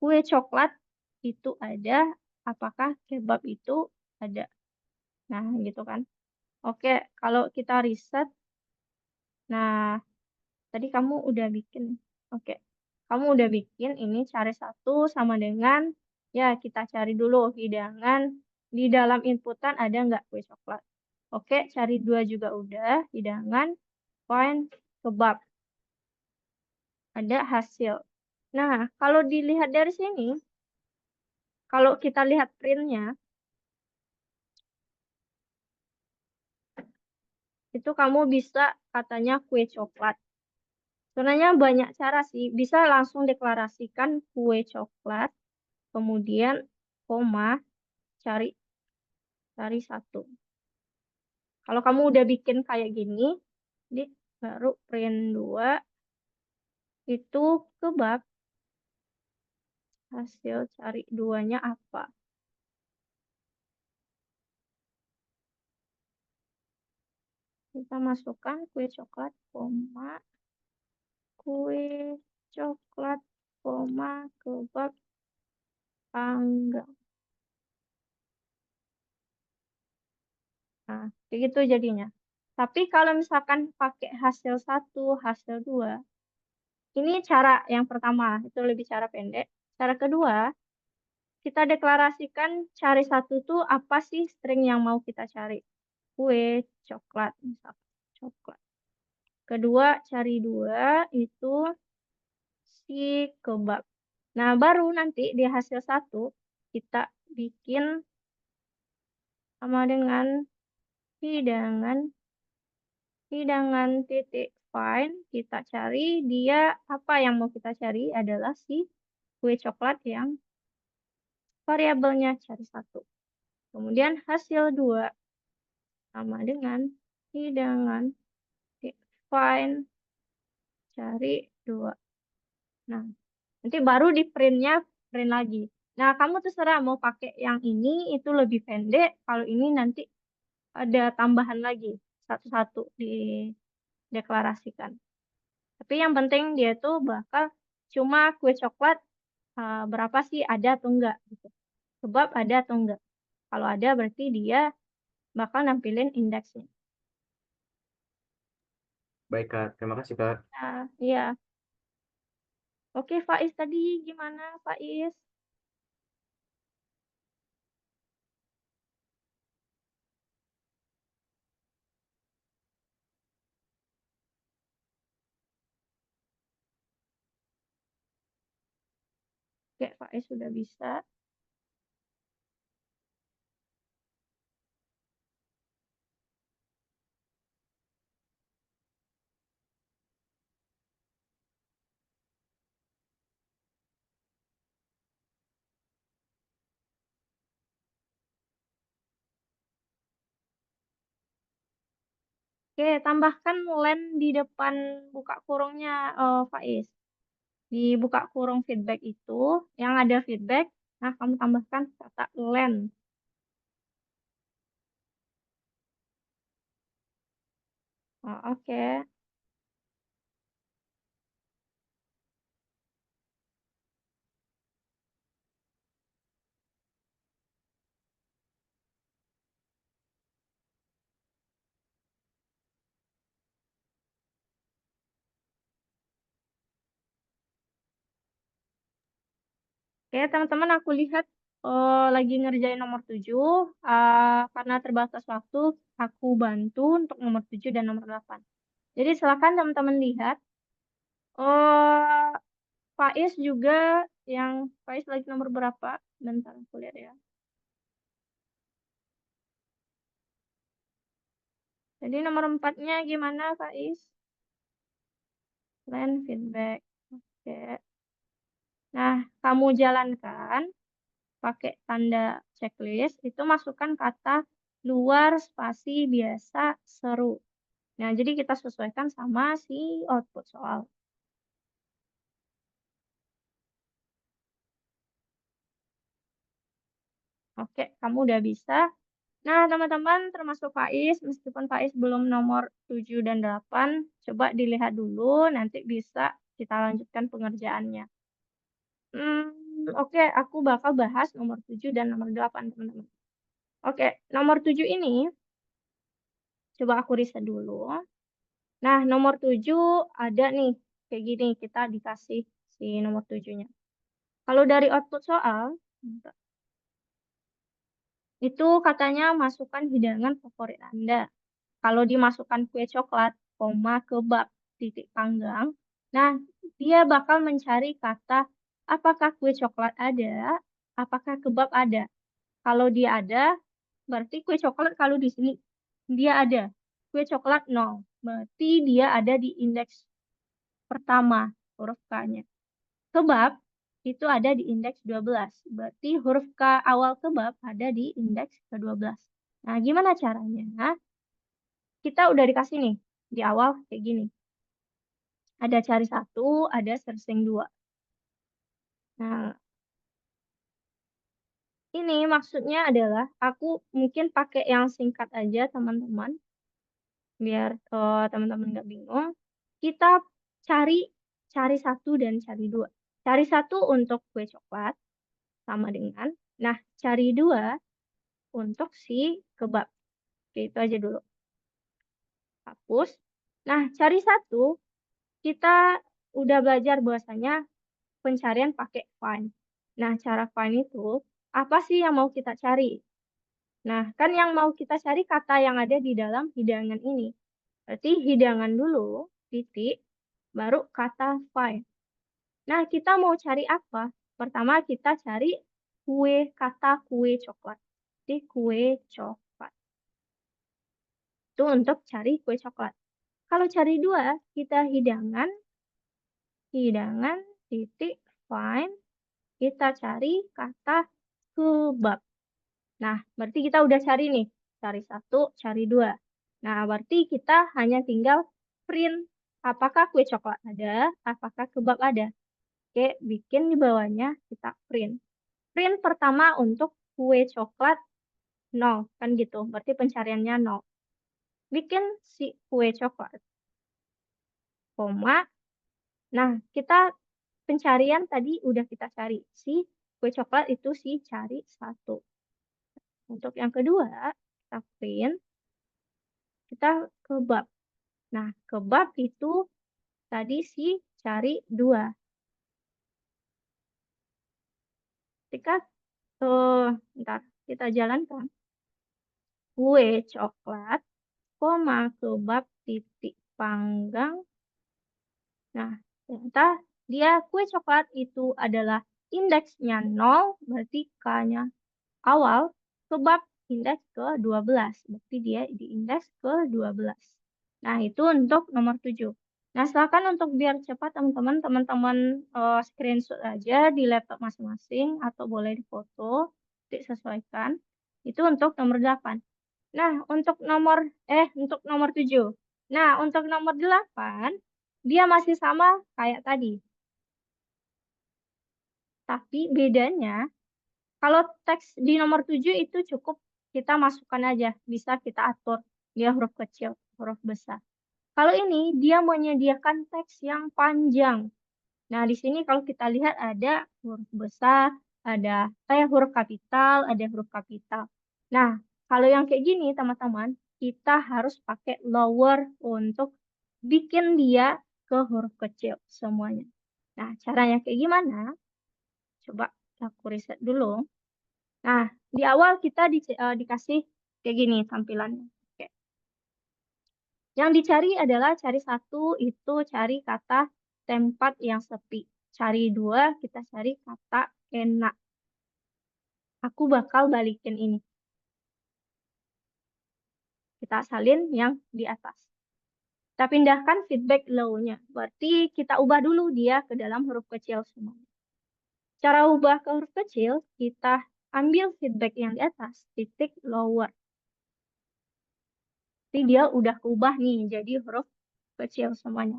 kue coklat itu ada, apakah kebab itu ada. Nah, gitu kan. Oke, kalau kita riset, nah, tadi kamu udah bikin. Oke, kamu udah bikin ini cari satu sama dengan, ya kita cari dulu hidangan, di dalam inputan ada nggak kue coklat. Oke, cari dua juga udah, hidangan, find, kebab. Ada hasil. Nah, kalau dilihat dari sini, kalau kita lihat printnya, itu kamu bisa katanya kue coklat. Sebenarnya banyak cara sih, bisa langsung deklarasikan kue coklat, kemudian koma, cari satu. Kalau kamu udah bikin kayak gini, baru print 2, itu kebab, hasil cari duanya apa. Kita masukkan kue coklat, koma, kue coklat, koma, kebab, panggang. Nah, kayak gitu jadinya. Tapi kalau misalkan pakai hasil 1, hasil 2, ini cara yang pertama, itu lebih cara pendek. Cara kedua, kita deklarasikan cari satu tuh apa sih string yang mau kita cari. Kue, coklat, misalkan. Coklat. Kedua, cari 2, itu si kebab. Nah, baru nanti di hasil 1, kita bikin sama dengan hidangan titik find, kita cari dia, apa yang mau kita cari adalah si kue coklat yang variabelnya cari 1. Kemudian hasil 2 sama dengan hidangan titik find cari 2. Nah, nanti baru di print lagi. Nah, kamu terserah mau pakai yang ini, itu lebih pendek. Kalau ini nanti ada tambahan lagi, satu-satu dideklarasikan. Tapi yang penting dia tuh bakal cuma kue coklat berapa sih, ada atau enggak gitu. Sebab ada atau enggak. Kalau ada berarti dia bakal nampilin indeksnya. Baik, Kak. Terima kasih, Kak. Nah, iya. Oke, Faiz tadi gimana, Faiz? Oke, Faiz sudah bisa. Oke, tambahkan len di depan buka kurungnya, Faiz. Di buka kurung feedback itu, yang ada feedback, nah kamu tambahkan kata len. Oh, oke. Oke, teman-teman, aku lihat lagi ngerjain nomor 7. Karena terbatas waktu, aku bantu untuk nomor 7 dan nomor 8. Jadi silakan teman-teman lihat. Faiz juga, yang Faiz lagi nomor berapa? Bentar, aku lihat ya. Jadi nomor 4-nya gimana, Faiz? Len feedback. Oke. Nah, kamu jalankan pakai tanda checklist, itu masukkan kata luar spasi biasa seru. Nah, jadi kita sesuaikan sama si output soal. Oke, kamu udah bisa. Nah, teman-teman termasuk Faiz, meskipun Faiz belum nomor 7 dan 8, coba dilihat dulu, nanti bisa kita lanjutkan pengerjaannya. Oke, aku bakal bahas nomor 7 dan nomor 8, teman-teman. Oke, nomor 7 ini, coba aku riset dulu. Nah, nomor 7 ada nih, kayak gini, kita dikasih si nomor 7-nya. Kalau dari output soal, itu katanya masukkan hidangan favorit Anda. Kalau dimasukkan kue coklat, koma, kebab, titik panggang, nah, dia bakal mencari kata apakah kue coklat ada, apakah kebab ada. Kalau dia ada, berarti kue coklat kalau di sini dia ada. Kue coklat 0, berarti dia ada di indeks pertama, huruf K-nya. Kebab itu ada di indeks 12, berarti huruf K awal kebab ada di indeks ke-12. Nah, gimana caranya? Kita udah dikasih nih, di awal kayak gini. Ada cari 1, ada searching 2. Nah, ini maksudnya adalah aku mungkin pakai yang singkat aja teman-teman, biar teman-teman nggak bingung. Kita cari 1 dan cari 2. Cari 1 untuk kue coklat, sama dengan. Nah, cari 2 untuk si kebab. Oke, itu aja dulu. Hapus. Nah, cari 1, kita udah belajar bahwasanya pencarian pakai find. Nah, cara find itu, apa sih yang mau kita cari? Nah, kan yang mau kita cari kata yang ada di dalam hidangan ini. Berarti hidangan dulu, titik, baru kata find. Nah, kita mau cari apa? Pertama kita cari kata kue coklat. Jadi kue coklat. Itu untuk cari kue coklat. Kalau cari 2, kita hidangan, titik, find, kita cari kata kebab. Nah, berarti kita udah cari nih. Cari 1, cari 2. Nah, berarti kita hanya tinggal print. Apakah kue coklat ada, apakah kebab ada. Oke, bikin di bawahnya kita print. Print pertama untuk kue coklat 0, kan gitu. Berarti pencariannya 0. Bikin si kue coklat. Koma. Nah, kita pencarian tadi udah kita cari. Si kue coklat itu si cari 1. Untuk yang kedua, kita print, kita kebab. Nah, kebab itu tadi si cari 2. Ketika, ntar kita jalankan. Kue coklat, koma, kebab, titik panggang. Nah, ternyata dia kue coklat itu adalah indeksnya 0, berarti K-nya awal, kebab indeks ke-12, berarti dia di indeks ke-12. Nah, itu untuk nomor 7. Nah, silakan untuk biar cepat teman-teman screenshot aja di laptop masing-masing atau boleh difoto, disesuaikan. Itu untuk nomor 8. Nah, untuk nomor 7. Nah, untuk nomor 8, dia masih sama kayak tadi. Tapi bedanya, kalau teks di nomor 7 itu cukup kita masukkan aja, bisa kita atur dia huruf kecil, huruf besar. Kalau ini dia menyediakan teks yang panjang. Nah, di sini kalau kita lihat ada huruf besar, ada huruf kapital, ada huruf kapital. Nah, kalau yang kayak gini teman-teman, kita harus pakai lower untuk bikin dia ke huruf kecil semuanya. Nah, caranya kayak gimana? Coba aku riset dulu. Nah, di awal kita dikasih kayak gini tampilannya. Oke. Yang dicari adalah cari 1 itu cari kata tempat yang sepi. Cari 2 kita cari kata enak. Aku bakal balikin ini. Kita salin yang di atas. Kita pindahkan feedback low-nya. Berarti kita ubah dulu dia ke dalam huruf kecil semua. Cara ubah ke huruf kecil, kita ambil feedback yang di atas, titik lower. Jadi dia udah keubah nih jadi huruf kecil semuanya.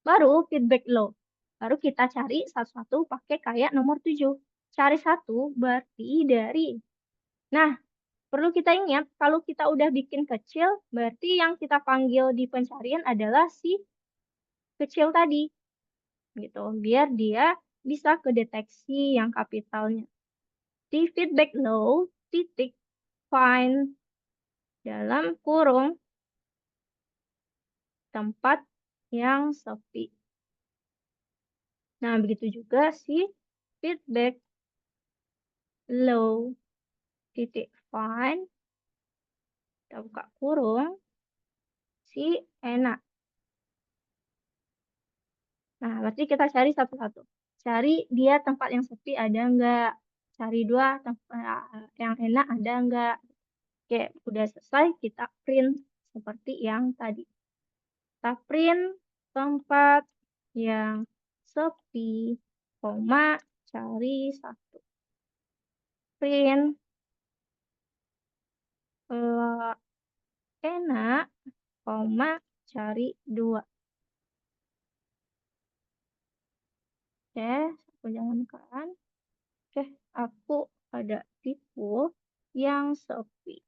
Baru feedback low. Baru kita cari satu-satu pakai kayak nomor 7. Cari 1 berarti dari. Nah, perlu kita ingat kalau kita udah bikin kecil, berarti yang kita panggil di pencarian adalah si kecil tadi, gitu. Biar dia bisa kedeteksi yang kapitalnya. Di feedback low, titik find dalam kurung tempat yang sepi. Nah, begitu juga si feedback low, titik find, kita buka kurung, si enak. Nah, berarti kita cari satu-satu. Cari dia tempat yang sepi ada nggak? Cari dua tempat yang enak ada nggak? Oke, udah selesai, kita print seperti yang tadi. Kita print tempat yang sepi, koma, cari satu. Print enak, koma, cari dua. Oke, aku jangankan. Oke, aku ada tipe yang sepi.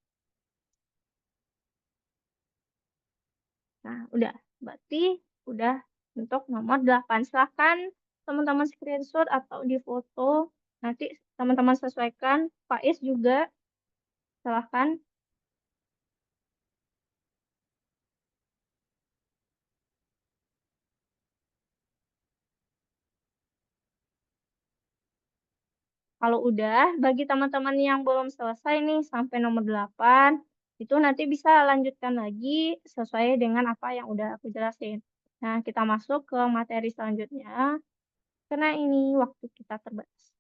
Nah, udah. Berarti udah untuk nomor 8. Silahkan teman-teman screenshot atau di foto. Nanti teman-teman sesuaikan. Faiz juga. Silahkan. Kalau udah, bagi teman-teman yang belum selesai nih sampai nomor 8, itu nanti bisa lanjutkan lagi sesuai dengan apa yang udah aku jelasin. Nah, kita masuk ke materi selanjutnya, karena ini waktu kita terbatas.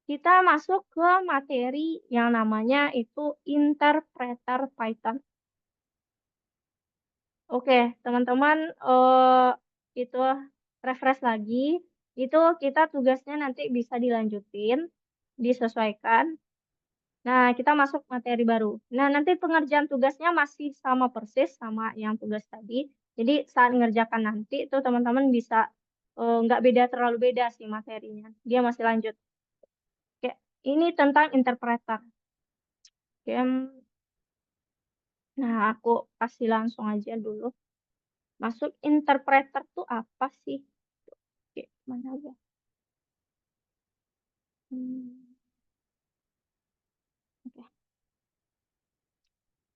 Kita masuk ke materi yang namanya itu interpreter Python. Oke, teman-teman, itu refresh lagi. Itu kita tugasnya nanti bisa dilanjutin, disesuaikan. Nah, kita masuk materi baru. Nah, nanti pengerjaan tugasnya masih sama persis sama yang tugas tadi. Jadi saat mengerjakan nanti itu teman-teman bisa nggak beda terlalu beda sih materinya. Dia masih lanjut. Oke, ini tentang interpreter. Oke, nah aku kasih langsung aja dulu. Masuk interpreter tuh apa sih? Oke, mana ya? Oke.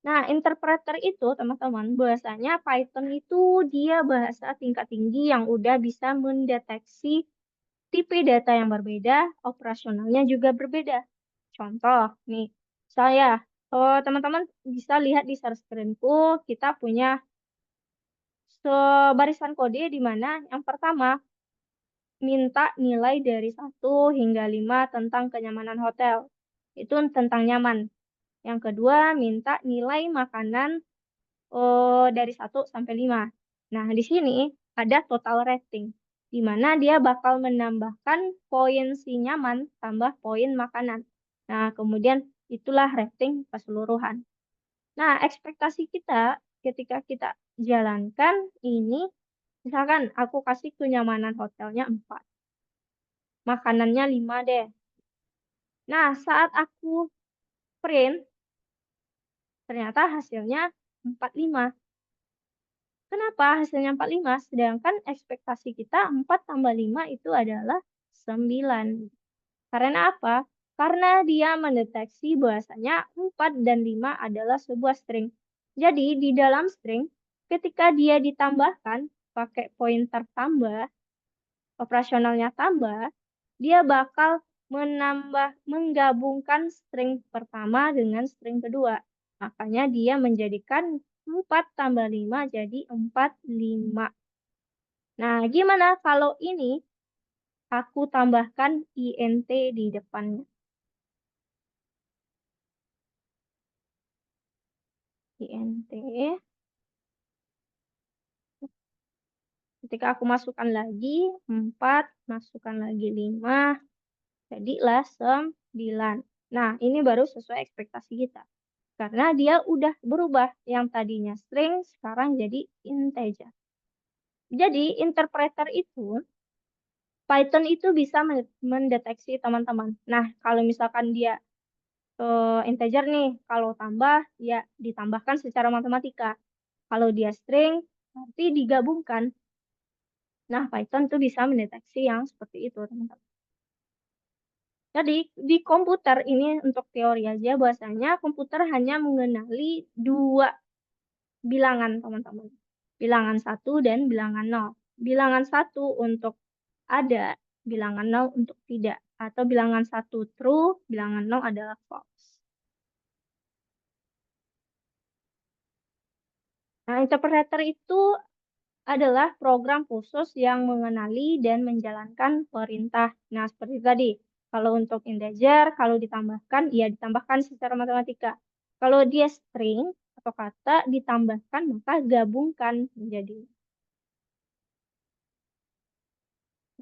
Nah, interpreter itu teman-teman, bahasanya Python itu dia bahasa tingkat tinggi yang udah bisa mendeteksi tipe data yang berbeda, operasionalnya juga berbeda. Contoh, nih, teman-teman bisa lihat di share screen-ku, kita punya sebarisan kode di mana yang pertama minta nilai dari 1 hingga 5 tentang kenyamanan hotel. Itu tentang nyaman. Yang kedua, minta nilai makanan dari 1 sampai 5. Nah, di sini ada total rating, di mana dia bakal menambahkan poin si nyaman tambah poin makanan. Nah, kemudian itulah rating keseluruhan. Nah, ekspektasi kita ketika kita jalankan ini, misalkan aku kasih kenyamanan hotelnya 4. Makanannya 5 deh. Nah, saat aku print, ternyata hasilnya 45. Kenapa hasilnya 45? Sedangkan ekspektasi kita 4 tambah 5 itu adalah 9. Karena apa? Karena dia mendeteksi bahwasanya 4 dan 5 adalah sebuah string. Jadi di dalam string, ketika dia ditambahkan pakai pointer tambah, operasionalnya tambah, dia bakal menggabungkan string pertama dengan string kedua. Makanya dia menjadikan 4 tambah 5 jadi 45. Nah, gimana kalau ini aku tambahkan int di depannya? Int. Ketika aku masukkan lagi 4, masukkan lagi 5, jadilah 9. Nah, ini baru sesuai ekspektasi kita. Karena dia udah berubah. Yang tadinya string, sekarang jadi integer. Jadi, interpreter itu Python itu bisa mendeteksi teman-teman. Nah, kalau misalkan dia integer nih, kalau tambah ya ditambahkan secara matematika. Kalau dia string, berarti digabungkan. Nah, Python tuh bisa mendeteksi yang seperti itu, teman-teman. Jadi, di komputer ini untuk teori aja, bahwasanya komputer hanya mengenali dua bilangan, teman-teman. Bilangan 1 dan bilangan 0. Bilangan 1 untuk ada, bilangan 0 untuk tidak. Atau bilangan 1 true, bilangan 0 adalah false. Nah, interpreter itu adalah program khusus yang mengenali dan menjalankan perintah. Nah, seperti tadi, kalau untuk integer, kalau ditambahkan, ya ditambahkan secara matematika. Kalau dia string atau kata ditambahkan, maka gabungkan menjadi.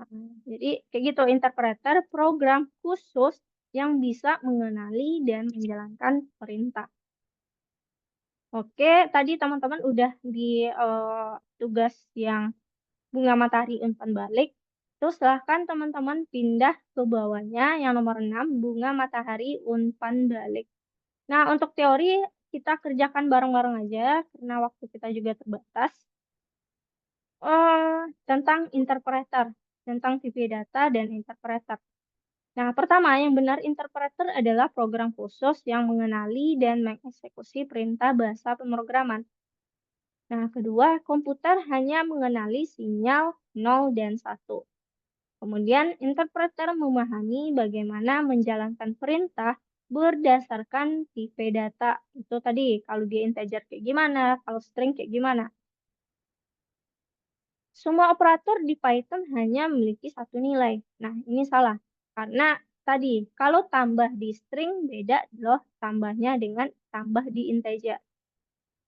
Nah, jadi kayak gitu, interpreter program khusus yang bisa mengenali dan menjalankan perintah. Oke, tadi teman-teman udah di tugas yang bunga matahari umpan balik. Terus silahkan teman-teman pindah ke bawahnya yang nomor 6, bunga matahari umpan balik. Nah, untuk teori kita kerjakan bareng-bareng aja karena waktu kita juga terbatas. Tentang interpreter, tentang tipe data dan interpreter. Nah, pertama yang benar interpreter adalah program khusus yang mengenali dan mengeksekusi perintah bahasa pemrograman. Nah, kedua, komputer hanya mengenali sinyal 0 dan 1. Kemudian, interpreter memahami bagaimana menjalankan perintah berdasarkan tipe data. Itu tadi, kalau dia integer kayak gimana, kalau string kayak gimana. Semua operator di Python hanya memiliki satu nilai. Nah, ini salah. Karena tadi, kalau tambah di string beda loh tambahnya dengan tambah di integer.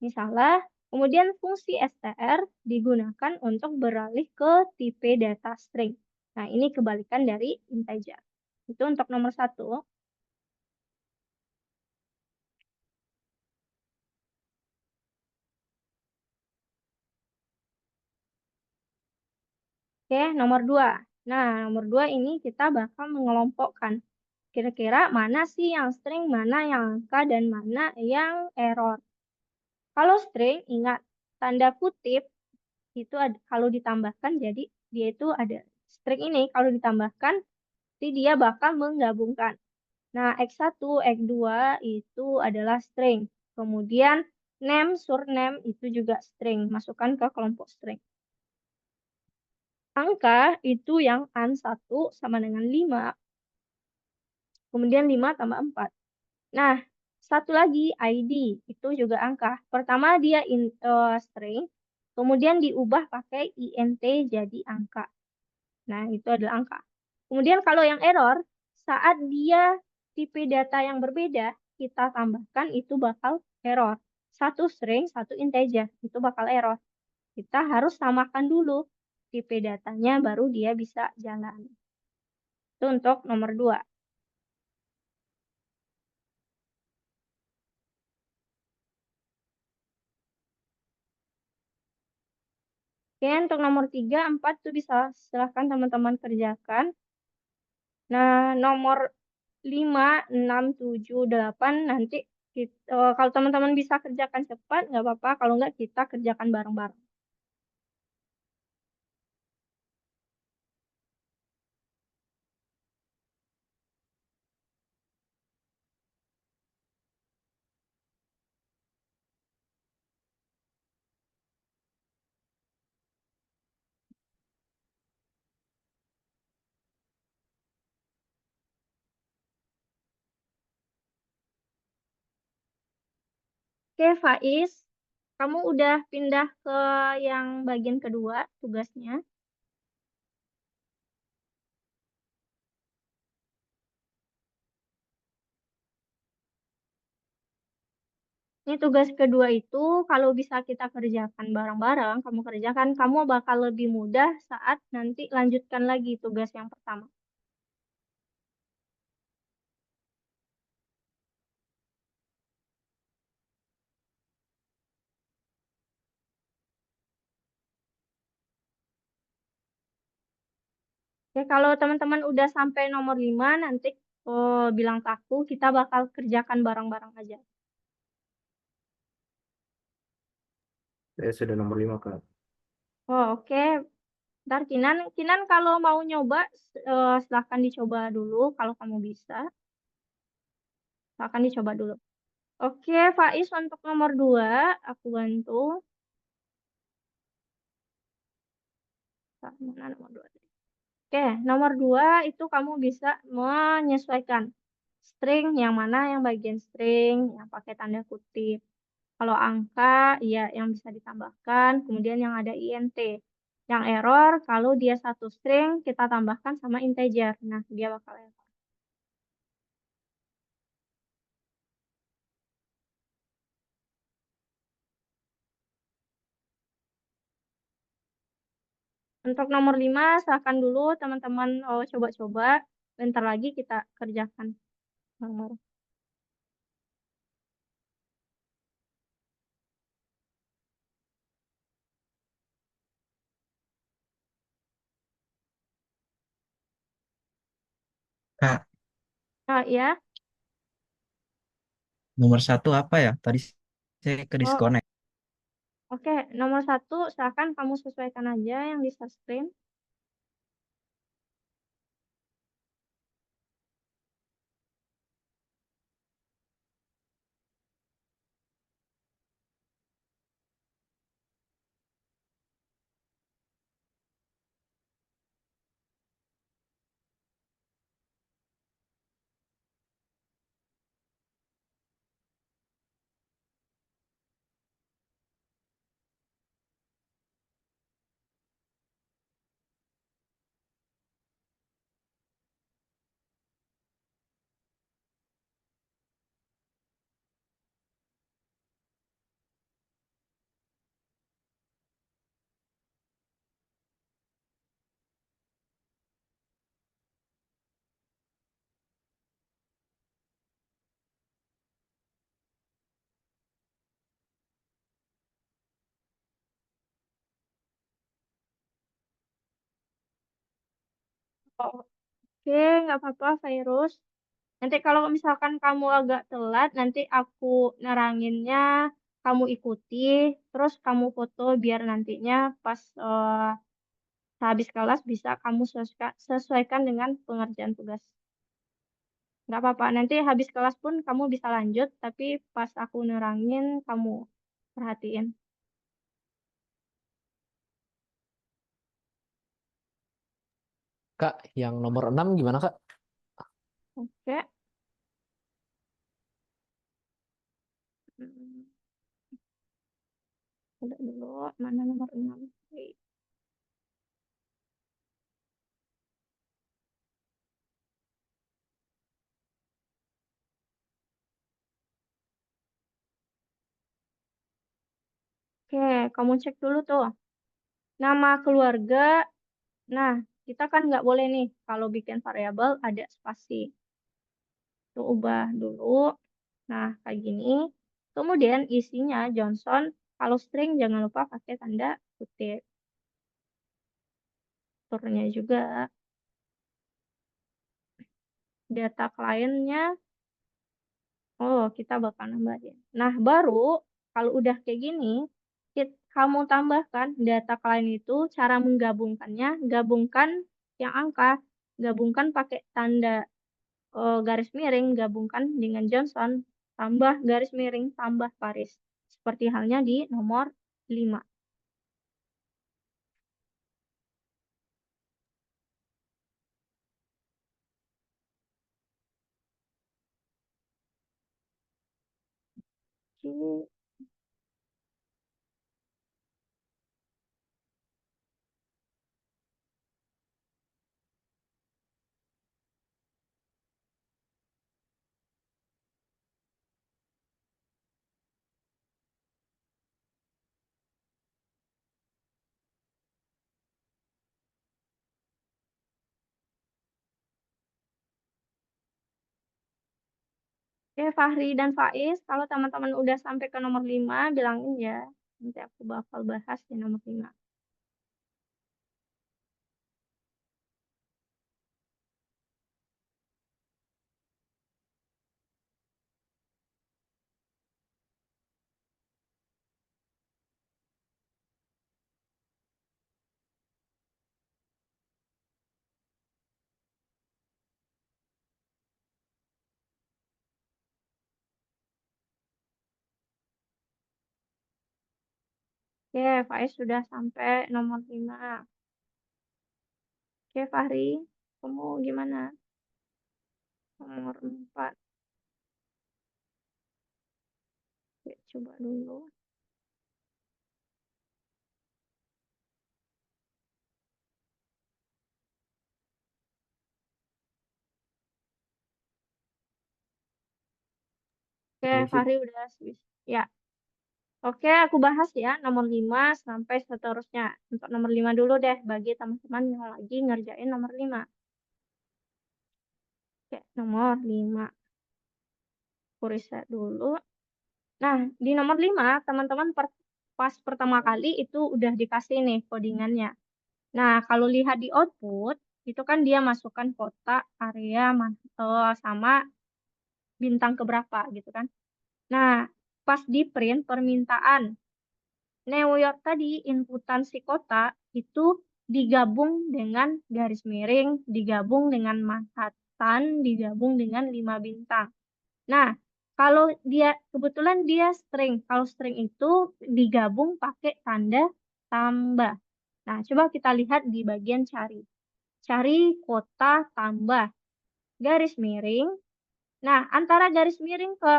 Ini salah. Kemudian fungsi str digunakan untuk beralih ke tipe data string. Nah, ini kebalikan dari integer. Itu untuk nomor 1. Oke, nomor 2. Nah, nomor 2 ini kita bakal mengelompokkan. Kira-kira mana sih yang string, mana yang angka, dan mana yang error. Kalau string, ingat tanda kutip itu kalau ditambahkan, jadi dia itu ada string ini kalau ditambahkan, jadi dia bakal menggabungkan. Nah, X1, X2 itu adalah string. Kemudian name, surname itu juga string. Masukkan ke kelompok string. Angka itu yang AN1 sama dengan 5. Kemudian 5 tambah 4. Nah, satu lagi ID itu juga angka. Pertama dia string, kemudian diubah pakai int jadi angka. Nah, itu adalah angka. Kemudian kalau yang error, saat dia tipe data yang berbeda, kita tambahkan itu bakal error. Satu string, satu integer, itu bakal error. Kita harus samakan dulu tipe datanya, baru dia bisa jalan. Itu untuk nomor 2. Oke, untuk nomor 3, 4 tuh bisa silahkan teman-teman kerjakan. Nah, nomor 5, 6, 7, 8 nanti kalau teman-teman bisa kerjakan cepat, nggak apa-apa. Kalau nggak, kita kerjakan bareng-bareng. Oke, Faiz, kamu udah pindah ke yang bagian kedua tugasnya. Ini tugas kedua itu kalau bisa kita kerjakan bareng-bareng, kamu kerjakan, kamu bakal lebih mudah saat nanti lanjutkan lagi tugas yang pertama. Oke, kalau teman-teman udah sampai nomor 5, nanti bilang ke aku, kita bakal kerjakan bareng-bareng aja. Saya sudah nomor 5, Kak. Oh, oke. Ntar Kinan, Kinan kalau mau nyoba, silahkan dicoba dulu kalau kamu bisa. Silahkan dicoba dulu. Oke, Faiz untuk nomor 2, aku bantu. Mana nomor 2? Oke, nomor 2 itu kamu bisa menyesuaikan string yang mana yang bagian string yang pakai tanda kutip. Kalau angka, ya yang bisa ditambahkan, kemudian yang ada int. Yang error, kalau dia satu string, kita tambahkan sama integer. Nah, dia bakal error. Untuk nomor 5, silahkan dulu teman-teman coba-coba. Bentar lagi kita kerjakan. Nomor. Kak, Ya. nomor 1 apa ya? Tadi saya ke Oh, disconnect. oke, nomor 1, silahkan kamu sesuaikan aja yang di start screen. Oke, nggak apa-apa, Virus. Nanti kalau misalkan kamu agak telat, nanti aku neranginnya, kamu ikuti, terus kamu foto biar nantinya pas habis kelas bisa kamu sesuaikan dengan pengerjaan tugas. Nggak apa-apa, nanti habis kelas pun kamu bisa lanjut, tapi pas aku nerangin, kamu perhatiin. Kak, yang nomor 6 gimana, Kak? Oke. Hmm, udah dulu, mana nomor 6? Oke, kamu cek dulu tuh. Nama keluarga. Nah, kita kan nggak boleh nih kalau bikin variabel ada spasi. Tuh ubah dulu. Nah, kayak gini. Kemudian isinya Johnson. Kalau string jangan lupa pakai tanda kutip. Turnya juga. Data kliennya. Oh, kita bakal nambahin. Nah, baru kalau udah kayak gini, kamu tambahkan data klien itu cara menggabungkannya, gabungkan yang angka, gabungkan pakai tanda garis miring, gabungkan dengan Johnson, tambah garis miring, tambah Paris. Seperti halnya di nomor 5. Oke, Fahri dan Faiz, kalau teman-teman udah sampai ke nomor 5, bilangin ya. Nanti aku bakal bahas di nomor 5. Oke, Faiz sudah sampai nomor 5. Oke, Fahri, kamu gimana? Nomor 4. Oke, coba dulu. Oke, Permisi. Fahri udah ya. Oke, aku bahas ya nomor 5 sampai seterusnya. Untuk nomor 5 dulu deh, bagi teman-teman yang lagi ngerjain nomor 5. Oke, nomor 5. Aku riset dulu. Nah, di nomor 5, teman-teman pas pertama kali itu udah dikasih nih codingannya. Nah, kalau lihat di output, itu kan dia masukkan kota, area, sama bintang keberapa gitu kan. Nah, pas di print permintaan New York tadi, inputan si kota itu digabung dengan garis miring, digabung dengan Manhattan, digabung dengan 5 bintang. Nah, kalau kebetulan dia string. Kalau string itu digabung pakai tanda tambah. Nah, coba kita lihat di bagian cari. Cari kota tambah garis miring. Nah, antara garis miring ke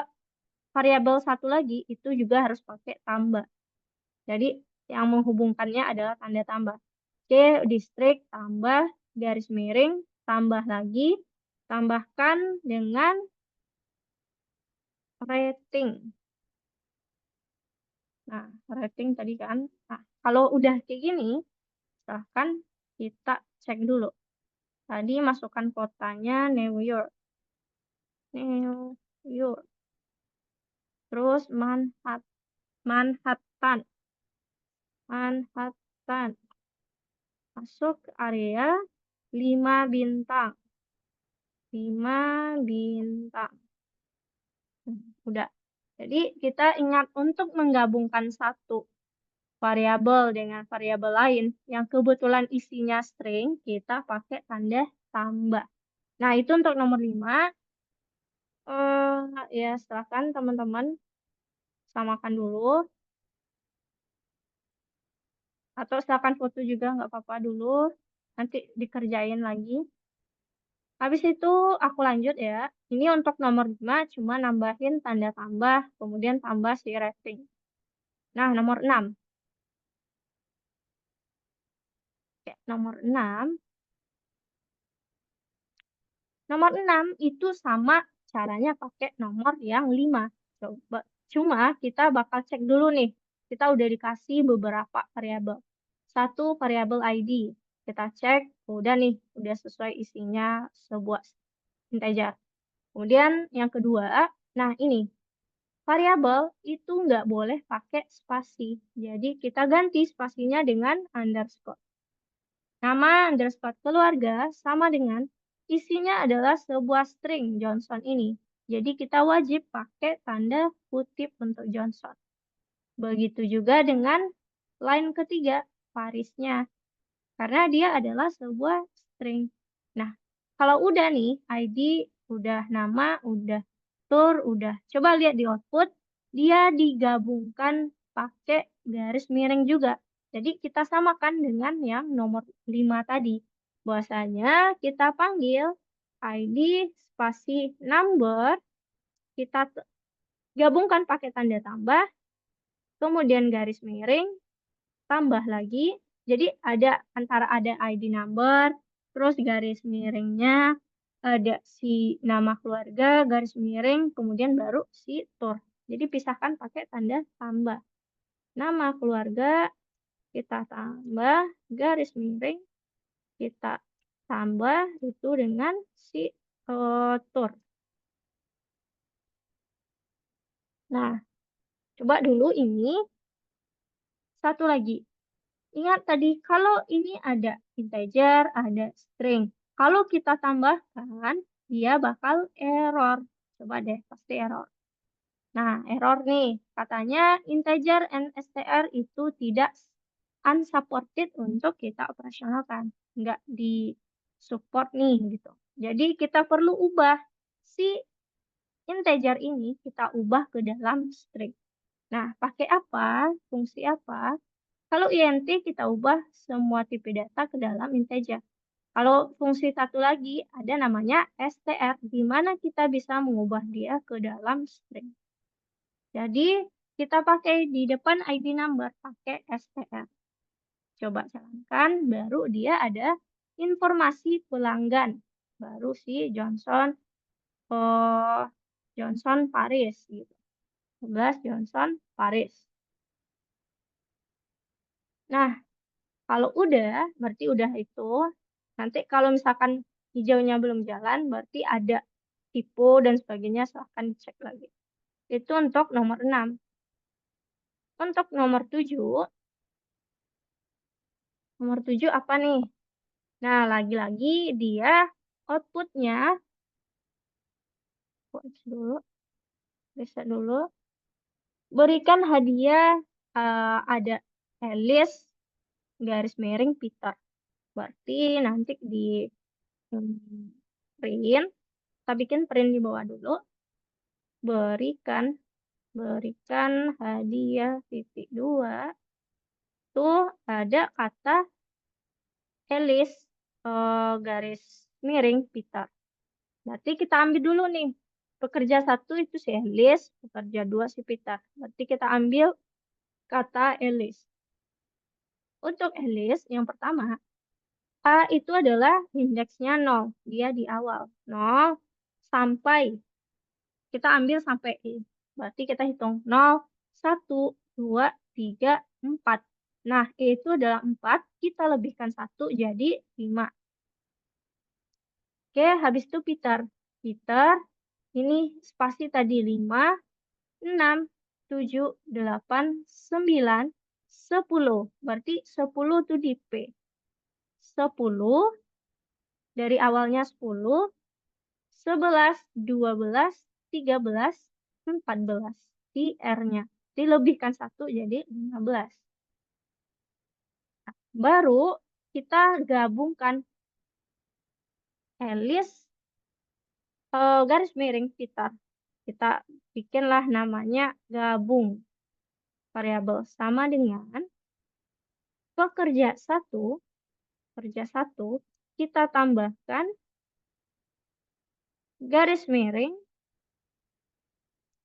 variabel satu lagi itu juga harus pakai tambah. Jadi yang menghubungkannya adalah tanda tambah. Oke, distrik tambah garis miring, tambah lagi, tambahkan dengan rating. Nah, rating tadi kan. Nah, kalau udah kayak gini, silahkan kita cek dulu. Tadi masukkan kotanya New York. New York. Terus Manhattan. Manhattan. Masuk ke area 5 bintang. 5 bintang. Udah. Jadi kita ingat untuk menggabungkan satu variabel dengan variabel lain yang kebetulan isinya string, kita pakai tanda tambah. Nah, itu untuk nomor 5. Ya, silakan teman-teman samakan dulu. Atau silakan foto juga, nggak apa-apa dulu. Nanti dikerjain lagi. Habis itu aku lanjut ya. Ini untuk nomor 5 cuma nambahin tanda tambah, kemudian tambah si rating. Nah, nomor 6. Oke, nomor 6. Nomor 6 itu sama caranya pakai nomor yang 5. Coba. Cuma kita bakal cek dulu nih. Kita udah dikasih beberapa variabel. Satu variabel ID. Kita cek, udah nih, udah sesuai isinya sebuah integer. Kemudian yang kedua, nah ini, variabel itu nggak boleh pakai spasi. Jadi kita ganti spasinya dengan underscore. Nama underscore keluarga sama dengan isinya adalah sebuah string Johnson ini. Jadi kita wajib pakai tanda kutip untuk Johnson. Begitu juga dengan line ketiga, Parisnya. Karena dia adalah sebuah string. Nah, kalau udah nih, ID, udah nama, udah tur, udah. Coba lihat di output, dia digabungkan pakai garis miring juga. Jadi kita samakan dengan yang nomor 5 tadi. Bahwasanya kita panggil ID spasi number, kita gabungkan pakai tanda tambah, kemudian garis miring, tambah lagi. Jadi antara ada ID number, terus garis miringnya, ada si nama keluarga, garis miring, kemudian baru si tur. Jadi pisahkan pakai tanda tambah. Nama keluarga, kita tambah, garis miring, kita tambah itu dengan si tur. Nah, coba dulu ini satu lagi. Ingat tadi, kalau ini ada integer, ada string. Kalau kita tambahkan, dia bakal error. Coba deh, pasti error. Nah, error nih. Katanya integer and str itu tidak unsupported untuk kita operasionalkan. Nggak di support nih, gitu. Jadi kita perlu ubah si integer ini, kita ubah ke dalam string. Nah, pakai apa? Fungsi apa? Kalau int kita ubah semua tipe data ke dalam integer. Kalau fungsi satu lagi ada namanya str, di mana kita bisa mengubah dia ke dalam string. Jadi kita pakai di depan ID number, pakai str. Coba jalankan, baru dia ada informasi pelanggan. Baru si Johnson Paris gitu. 11 Johnson Paris. Nah, kalau udah, berarti udah itu. Nanti kalau misalkan hijaunya belum jalan, berarti ada typo dan sebagainya, silahkan dicek lagi. Itu untuk nomor 6. Untuk nomor 7 apa nih? Nah, lagi-lagi dia outputnya, reset dulu. Berikan hadiah, ada Alice garis miring Peter. Berarti nanti di print, kita bikin print di bawah dulu. Berikan hadiah titik 2. Tuh ada kata Alice garis miring Peter. Berarti kita ambil dulu nih. Pekerja 1 itu si Alice, pekerja 2 si Peter. Berarti kita ambil kata Alice. Untuk Alice yang pertama, A itu adalah indeksnya 0. Dia di awal. 0 sampai. Kita ambil sampai I. Berarti kita hitung 0, 1, 2, 3, 4. Nah, I itu adalah 4. Kita lebihkan 1 jadi 5. Oke, habis itu Peter. Peter, ini spasi tadi 5, 6, 7, 8, 9, 10. Berarti 10 itu di P. 10 dari awalnya 10, 11, 12, 13, 14 di R-nya. Dilebihkan 1 jadi 15. Baru kita gabungkan Alice garis miring Peter. Kita bikinlah namanya gabung variabel sama dengan pekerja 1 kita tambahkan garis miring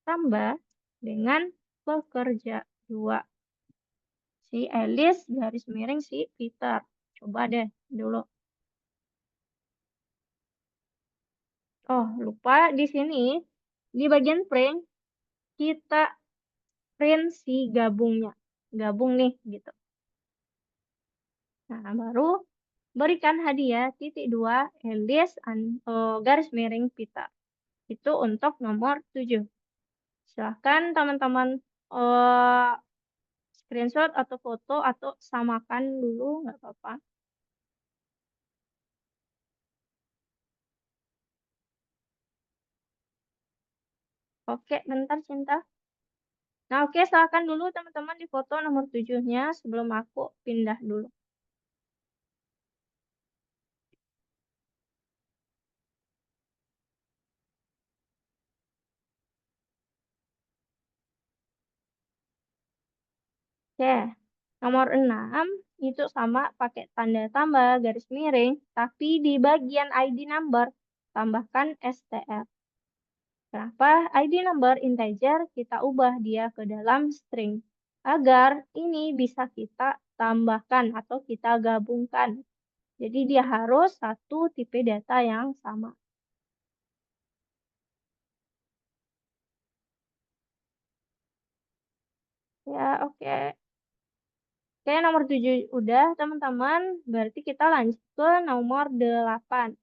tambah dengan pekerja 2 si Alice garis miring si Peter. Coba deh dulu. Oh, lupa di sini di bagian print kita print si gabungnya. Gabung nih gitu. Nah, baru berikan hadiah titik 2 Alice garis miring Peter. Itu untuk nomor 7. Silahkan teman-teman screenshot atau foto atau samakan dulu, nggak apa-apa. Oke, bentar Cinta. Nah, oke, silahkan dulu teman-teman di foto nomor 7-nya sebelum aku pindah dulu. Oke, nomor 6 itu sama pakai tanda tambah garis miring, tapi di bagian ID number tambahkan str. Kenapa ID number integer kita ubah dia ke dalam string? Agar ini bisa kita tambahkan atau kita gabungkan. Jadi dia harus satu tipe data yang sama. Ya, oke. Oke, nomor 7 udah, teman-teman. Berarti kita lanjut ke nomor 8.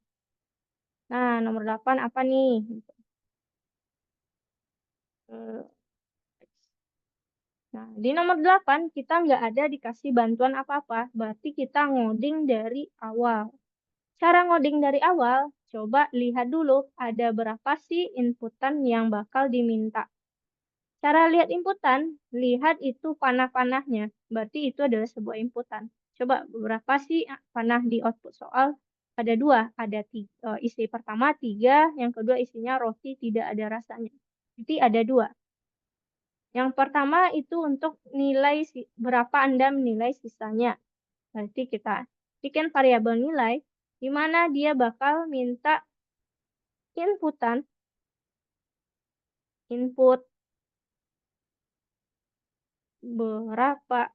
Nah, nomor 8 apa nih? Nah, di nomor 8 kita nggak ada dikasih bantuan apa-apa. Berarti kita ngoding dari awal. Cara ngoding dari awal, coba lihat dulu ada berapa sih inputan yang bakal diminta. Cara lihat inputan, lihat itu panah-panahnya. Berarti itu adalah sebuah inputan. Coba berapa sih panah di output soal? Ada 2. Ada isi pertama 3, yang kedua isinya roti tidak ada rasanya. Jadi ada 2. Yang pertama itu untuk nilai berapa Anda menilai sisanya. Berarti kita bikin variabel nilai, di mana dia bakal minta input berapa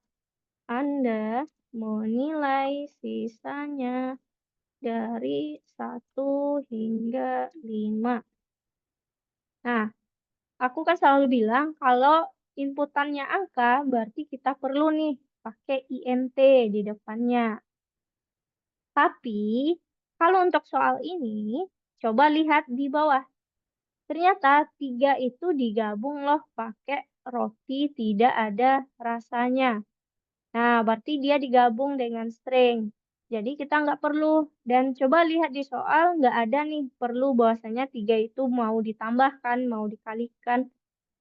Anda menilai sisanya dari 1 hingga 5. Nah, aku kan selalu bilang kalau inputannya angka, berarti kita perlu nih pakai int di depannya. Tapi, kalau untuk soal ini, coba lihat di bawah. Ternyata 3 itu digabung loh pakai roti tidak ada rasanya. Nah, berarti dia digabung dengan string. Jadi kita nggak perlu. Dan coba lihat di soal, nggak ada nih perlu bahwasanya 3 itu mau ditambahkan, mau dikalikan,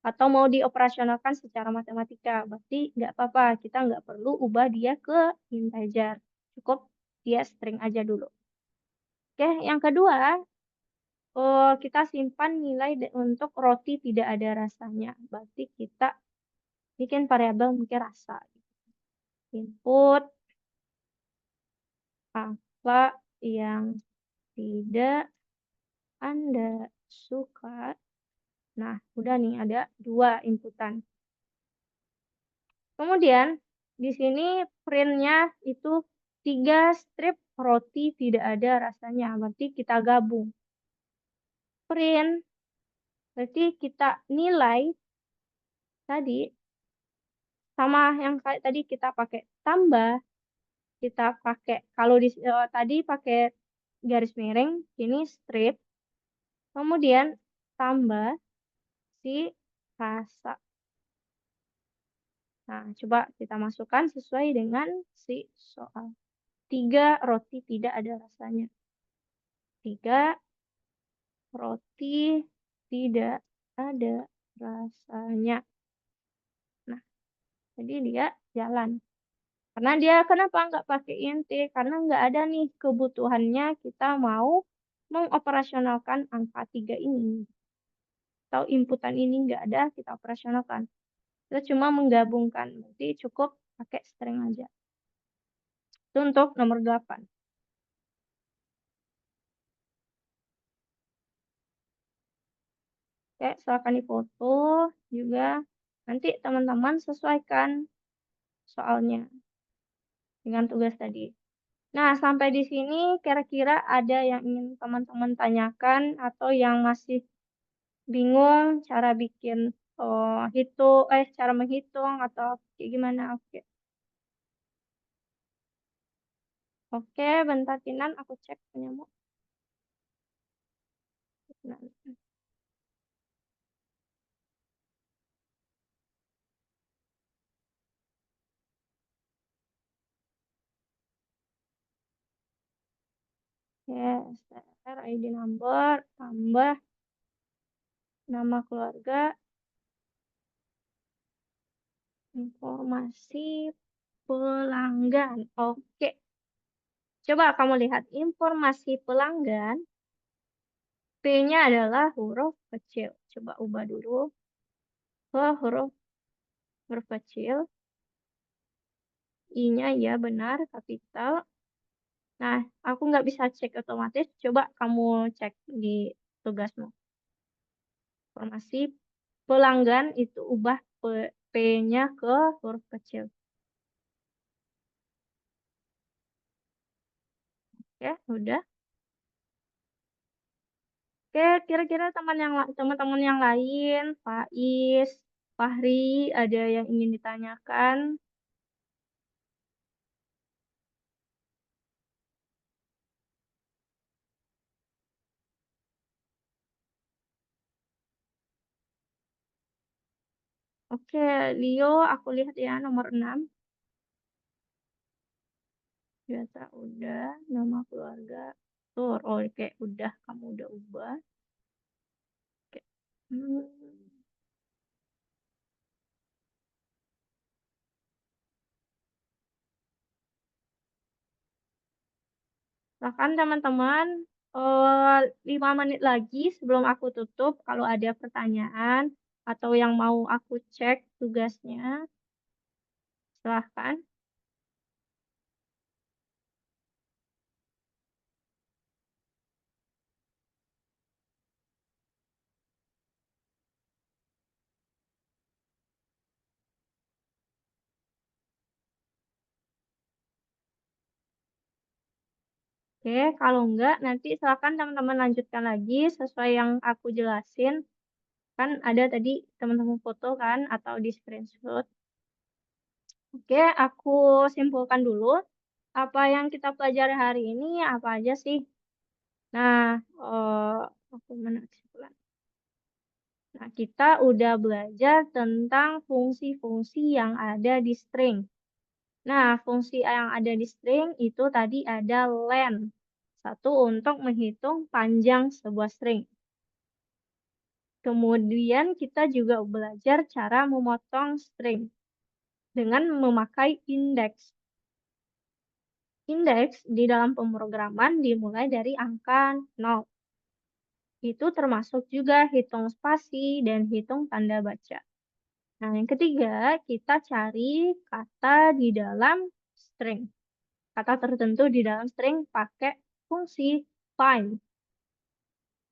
atau mau dioperasionalkan secara matematika. Berarti nggak apa-apa, kita nggak perlu ubah dia ke integer. Cukup dia string aja dulu. Oke, yang kedua, kita simpan nilai untuk roti tidak ada rasanya. Berarti kita bikin variabel mungkin rasa. Input apa yang tidak Anda suka. Nah, udah nih ada 2 inputan. Kemudian di sini print-nya itu 3 strip roti tidak ada rasanya. Berarti kita gabung. Print, berarti kita nilai tadi sama yang kayak tadi kita pakai tambah, kita pakai kalau tadi pakai garis miring, ini strip, kemudian tambah si rasa. Nah, coba kita masukkan sesuai dengan si soal. 3 roti tidak ada rasanya. 3 roti tidak ada rasanya. Nah, jadi dia jalan. Karena dia kenapa nggak pakai int? Karena nggak ada nih kebutuhannya kita mau mengoperasionalkan angka 3 ini. Atau inputan ini nggak ada, kita operasionalkan. Kita cuma menggabungkan, berarti cukup pakai string aja. Itu untuk nomor 8. Oke, silakan difoto juga. Nanti teman-teman sesuaikan soalnya dengan tugas tadi. Nah, sampai di sini kira-kira ada yang ingin teman-teman tanyakan atau yang masih bingung cara bikin cara menghitung atau kayak gimana? Oke. Oke, bentar Kinan aku cek punyamu. Nah, STR, ID number, tambah nama keluarga, informasi pelanggan. Oke. Coba kamu lihat informasi pelanggan. P-nya adalah huruf kecil. Coba ubah dulu ke huruf kecil. I-nya ya benar, kapital. Nah, aku nggak bisa cek otomatis. Coba kamu cek di tugasmu. Informasi pelanggan itu ubah P-nya ke huruf kecil. Oke, udah. Oke, kira-kira teman-teman yang lain, Faiz, Fahri, ada yang ingin ditanyakan? Oke, Leo, aku lihat ya nomor 6. Biasa udah, nama keluarga. Tuh, oke, udah, kamu udah ubah. Oke. Bahkan teman-teman, 5 menit lagi sebelum aku tutup, kalau ada pertanyaan atau yang mau aku cek tugasnya, silahkan. Oke, kalau enggak nanti silakan teman-teman lanjutkan lagi sesuai yang aku jelasin. Kan ada tadi teman-teman foto kan atau di screenshot. Oke, aku simpulkan dulu. Apa yang kita pelajari hari ini apa aja sih? Nah, aku mana kesimpulan? Nah, kita udah belajar tentang fungsi-fungsi yang ada di string. Nah, fungsi yang ada di string itu tadi ada len. Satu untuk menghitung panjang sebuah string. Kemudian kita juga belajar cara memotong string dengan memakai indeks. Indeks di dalam pemrograman dimulai dari angka 0. Itu termasuk juga hitung spasi dan hitung tanda baca. Nah, yang ketiga, kita cari kata di dalam string. Kata tertentu di dalam string pakai fungsi find.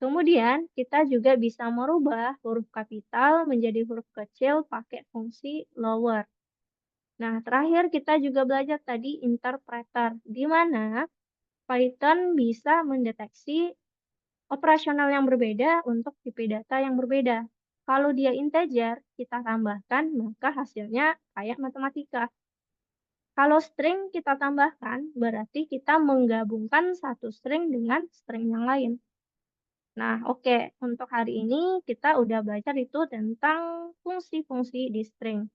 Kemudian, kita juga bisa merubah huruf kapital menjadi huruf kecil pakai fungsi lower. Nah, terakhir kita juga belajar tadi interpreter, di mana Python bisa mendeteksi operasional yang berbeda untuk tipe data yang berbeda. Kalau dia integer, kita tambahkan, maka hasilnya kayak matematika. Kalau string kita tambahkan, berarti kita menggabungkan satu string dengan string yang lain. Nah, oke. Untuk hari ini kita udah belajar itu tentang fungsi-fungsi di string.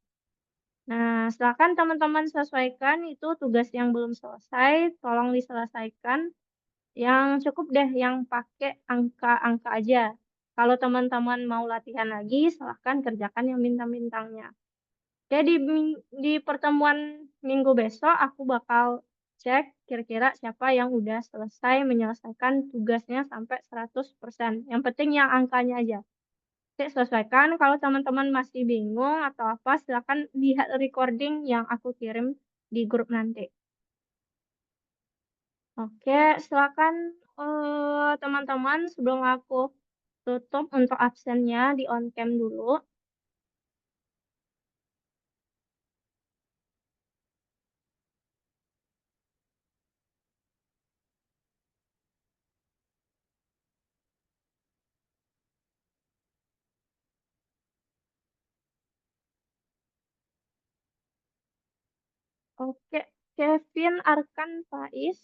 Nah, silakan teman-teman sesuaikan itu tugas yang belum selesai, tolong diselesaikan. Yang cukup deh yang pakai angka-angka aja. Kalau teman-teman mau latihan lagi, silahkan kerjakan yang bintang-bintangnya. Jadi di pertemuan minggu besok aku bakal cek kira-kira siapa yang udah selesai menyelesaikan tugasnya sampai 100%. Yang penting yang angkanya aja. Oke, sesuaikan. Kalau teman-teman masih bingung atau apa, silahkan lihat recording yang aku kirim di grup nanti. Oke, silakan teman-teman sebelum aku tutup untuk absennya di on cam dulu. Oke, Kevin Arkan Faiz.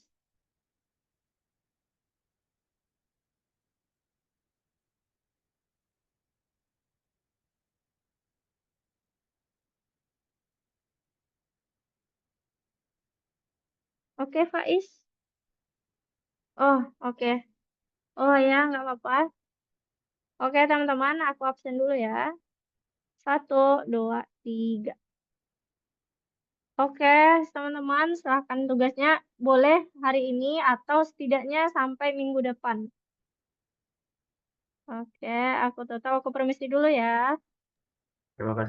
Oke, Faiz. Oh, oke. Oh ya, nggak apa-apa. Oke, teman-teman, aku absen dulu ya. 1, 2, 3. Oke, teman-teman, silahkan tugasnya boleh hari ini atau setidaknya sampai minggu depan. Oke, aku tutup. Aku permisi dulu ya. Terima kasih.